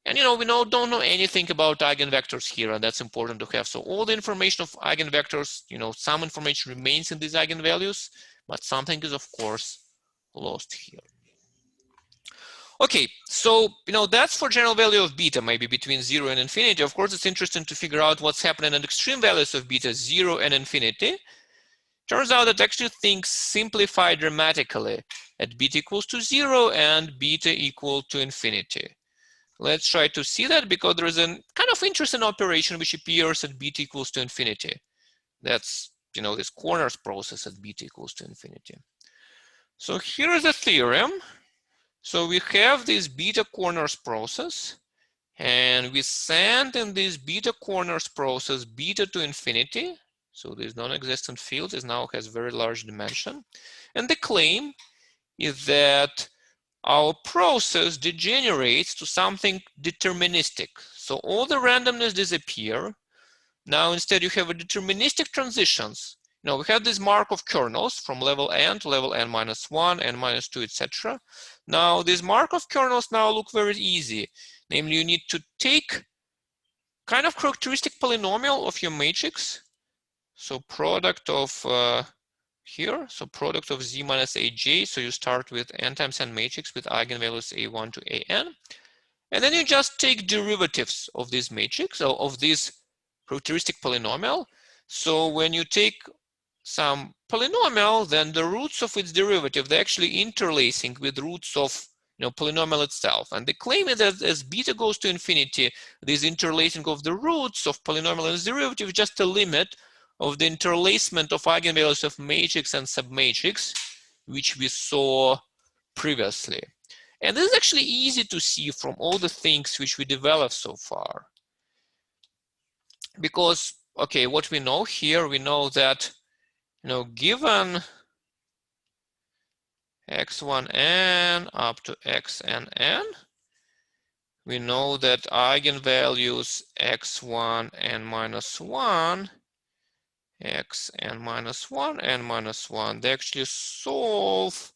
And we don't know anything about eigenvectors here, and that's important to have. So all the information of eigenvectors, some information remains in these eigenvalues, but something is of course lost here. Okay, so that's for general value of beta, maybe between 0 and infinity. Of course, it's interesting to figure out what's happening at extreme values of beta, 0 and infinity. Turns out that actually things simplify dramatically at beta equals to 0 and beta equal to infinity. Let's try to see that, because there is a kind of interesting operation which appears at beta equals to infinity. That's, this corners process at beta equals to infinity. So here is a theorem. So we have this beta corners process, and we send in this beta corners process beta to infinity. So this non-existent field now has very large dimension. And the claim is that our process degenerates to something deterministic. So all the randomness disappear. Now instead you have a deterministic transitions. We have this Markov kernels from level n to level n minus 1, n minus 2, etc. Now these Markov kernels now look very easy. Namely, you need to take kind of characteristic polynomial of your matrix. So product of here, so product of z minus aj. So you start with n times n matrix with eigenvalues a1 to an. And then you just take derivatives of this matrix, or of this characteristic polynomial. So when you take some polynomial, then the roots of its derivative, they're actually interlacing with roots of polynomial itself. And the claim is that as beta goes to infinity, this interlacing of the roots of polynomial and its derivative is just a limit of the interlacement of eigenvalues of matrix and submatrix, which we saw previously. And this is actually easy to see from all the things which we developed so far. Because, okay, what we know here, we know that, given x1n up to xnn. We know that eigenvalues x1 n minus 1, xn minus 1, n minus 1, they actually solve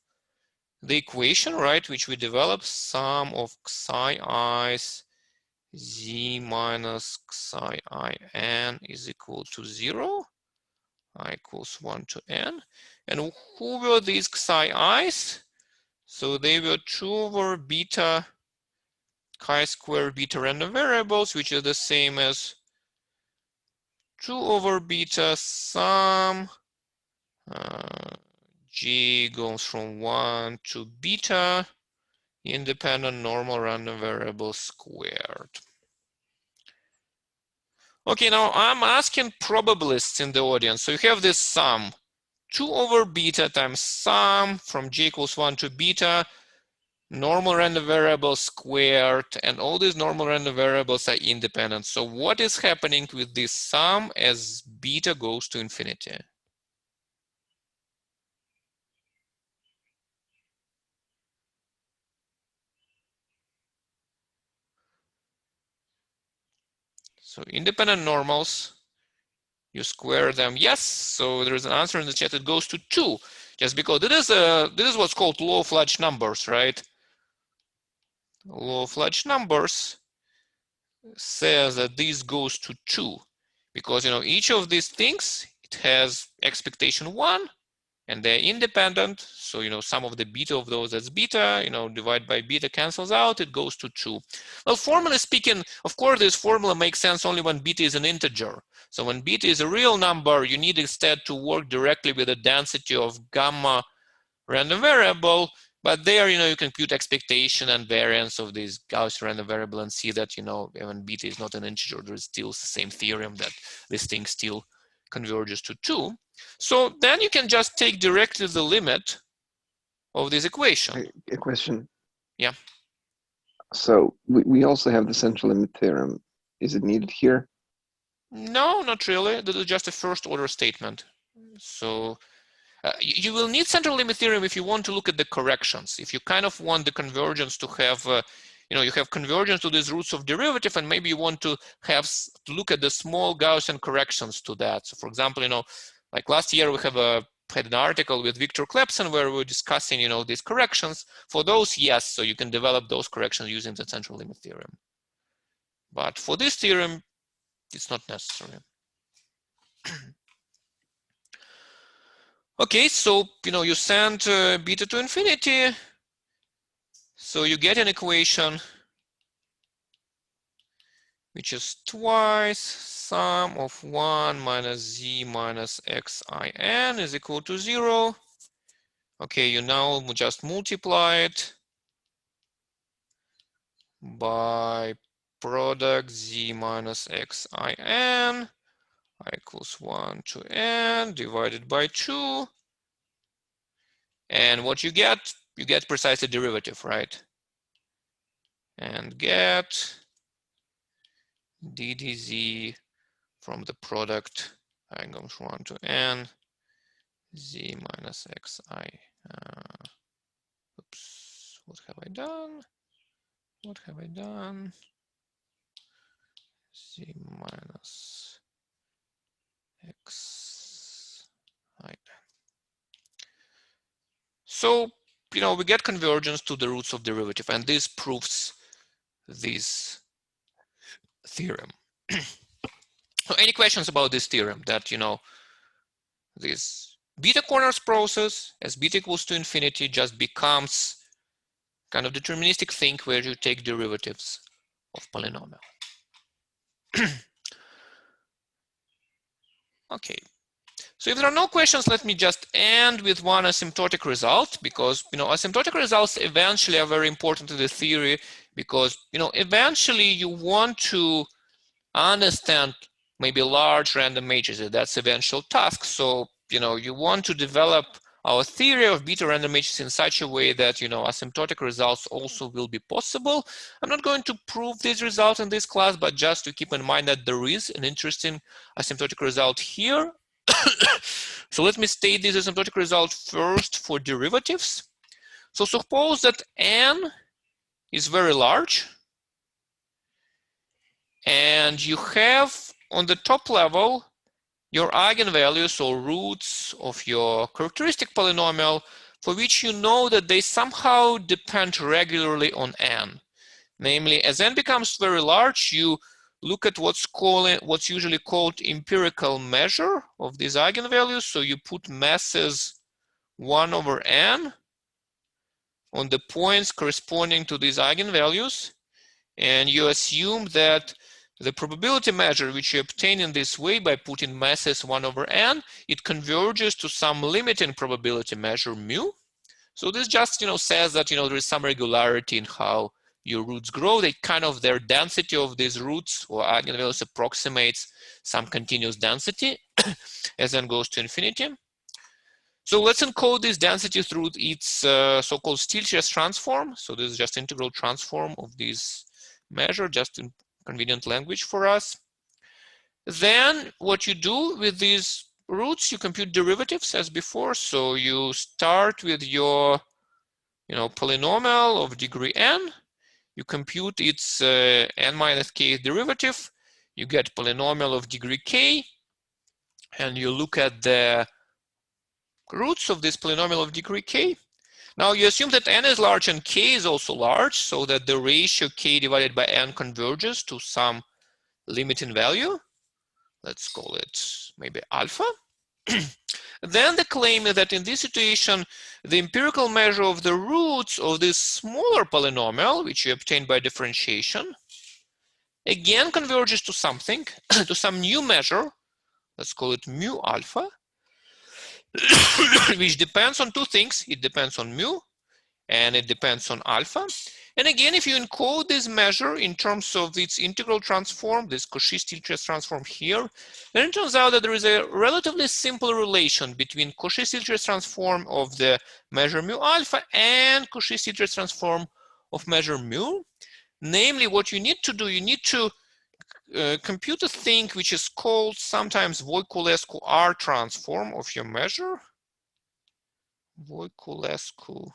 the equation, right, which we developed, sum of psi i's z minus psi I n is equal to 0, I equals 1 to n. And who were these psi i's? So they were 2 over beta chi-square beta random variables, which is the same as 2 over beta sum g goes from 1 to beta independent normal random variable squared. Okay, now I'm asking probabilists in the audience. So you have this sum, 2 over beta times sum from g equals 1 to beta, normal random variable squared, and all these normal random variables are independent. So what is happening with this sum as beta goes to infinity? So independent normals, you square them, yes. So there's an answer in the chat. It goes to 2, just because this is what's called law of large numbers, right? Law of large numbers says that this goes to 2, because each of these things, it has expectation 1, and they're independent. So sum of the beta of those, that's beta, divide by beta cancels out, it goes to 2. Well, formally speaking, of course, this formula makes sense only when beta is an integer. So when beta is a real number, you need instead to work directly with the density of gamma random variable. But there, you can compute expectation and variance of this Gaussian random variable and see that, when beta is not an integer, there's still the same theorem that this thing still converges to 2. So then you can just take directly the limit of this equation. A question. Yeah. So we also have the central limit theorem. Is it needed here? No, not really. This is just a first order statement. So you will need central limit theorem if you want to look at the corrections. If you kind of want the convergence to have, you have convergence to these roots of derivative, and maybe you want to have to look at the small Gaussian corrections to that. So for example, like last year we had an article with Victor Clepson where we were discussing, these corrections. For those, yes, so you can develop those corrections using the central limit theorem. But for this theorem, it's not necessary. Okay, so you send beta to infinity, so you get an equation which is twice sum of 1 minus z minus xin is equal to 0. Okay, you now just multiply it by product z minus xin, I equals 1 to n divided by 2. And what you get precisely derivative, right? And get ddz from the product goes 1 to n z minus xi. Oops, what have I done? What have I done? Z minus xi. So, we get convergence to the roots of derivative, and this proves this theorem. So any questions about this theorem that, this beta corners process as beta equals to infinity just becomes kind of deterministic thing where you take derivatives of polynomial. Okay. So if there are no questions, let me just end with one asymptotic result, because asymptotic results eventually are very important to the theory, because eventually you want to understand maybe large random matrices. That's eventual task. So you want to develop our theory of beta random matrices in such a way that asymptotic results also will be possible. I'm not going to prove this result in this class, but just to keep in mind that there is an interesting asymptotic result here. So let me state this asymptotic result first for derivatives. So suppose that n is very large, and you have on the top level your eigenvalues or roots of your characteristic polynomial, for which you know that they somehow depend regularly on n. Namely, as n becomes very large, you look at what's usually called empirical measure of these eigenvalues. So you put masses 1 over n on the points corresponding to these eigenvalues, and you assume that the probability measure which you obtain in this way by putting masses 1 over n, it converges to some limiting probability measure mu. So this just says that there is some regularity in how your roots grow. They their density of these roots or eigenvalues approximates some continuous density as n goes to infinity. So let's encode this density through its so-called Stieltjes transform. So this is just integral transform of this measure, just in convenient language for us. Then what you do with these roots, you compute derivatives as before. So you start with your polynomial of degree n. You compute its n minus k derivative. You get polynomial of degree k, and you look at the roots of this polynomial of degree k. Now you assume that n is large and k is also large, so that the ratio k divided by n converges to some limiting value. Let's call it maybe alpha. Then the claim is that in this situation, the empirical measure of the roots of this smaller polynomial, which you obtain by differentiation, again converges to something, to some new measure. Let's call it mu alpha, which depends on two things. It depends on mu, and it depends on alpha. And again, if you encode this measure in terms of its integral transform, this Cauchy-Stieltjes transform here, then it turns out that there is a relatively simple relation between Cauchy-Stieltjes transform of the measure mu alpha and Cauchy-Stieltjes transform of measure mu. Namely, what you need to do, you need to compute a thing which is called sometimes Voiculescu R transform of your measure. Voiculescu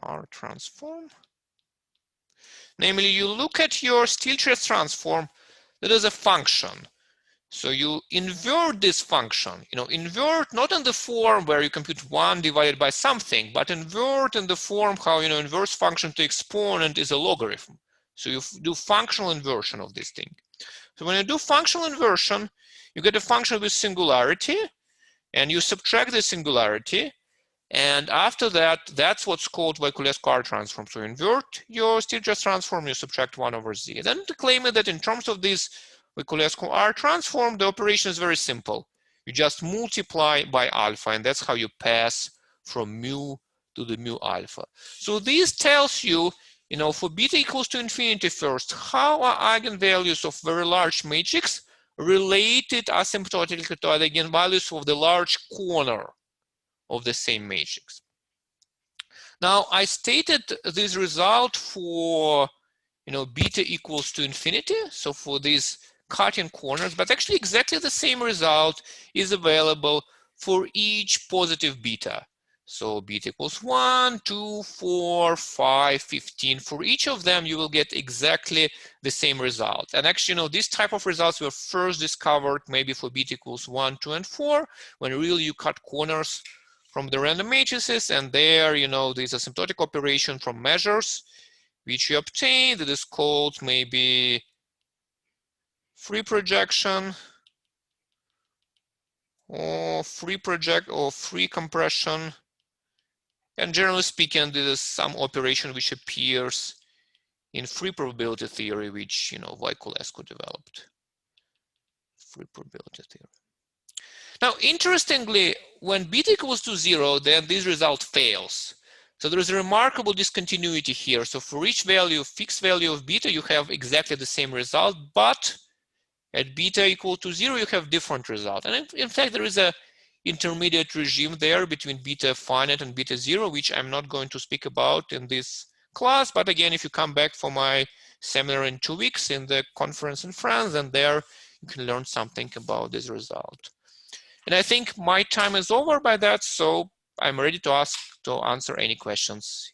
R transform. Namely, you look at your Stieltjes transform that is a function. So you invert this function, invert not in the form where you compute 1 divided by something, but invert in the form how, inverse function to exponent is a logarithm. So you do functional inversion of this thing. So when you do functional inversion, you get a function with singularity, and you subtract the singularity. And after that, that's what's called Voiculescu R transform. So you invert your Stieltjes transform, you subtract 1 over z. Then the claim is that in terms of this Voiculescu R transform, the operation is very simple. You just multiply by alpha, and that's how you pass from mu to the mu alpha. So this tells you, for beta equals to infinity first, how are eigenvalues of very large matrix related asymptotically to the eigenvalues of the large corner of the same matrix. Now, I stated this result for, beta equals to infinity. So for these cutting corners, but actually exactly the same result is available for each positive beta. So beta equals 1, 2, 4, 5, 15. For each of them, you will get exactly the same result. And actually, this type of results were first discovered maybe for beta equals 1, 2, and 4, when really you cut corners from the random matrices, and there, this asymptotic operation from measures, which you obtain, that is called maybe free projection, or free compression. And generally speaking, this is some operation which appears in free probability theory, which Voiculescu developed. Free probability theory. Now, interestingly, when beta equals to 0, then this result fails. So there is a remarkable discontinuity here. So for each value, fixed value of beta, you have exactly the same result, but at beta equal to 0, you have different result. And in fact, there is a intermediate regime there between beta finite and beta 0, which I'm not going to speak about in this class. But again, if you come back for my seminar in 2 weeks in the conference in France, then there you can learn something about this result. And I think my time is over by that. So I'm ready to answer any questions.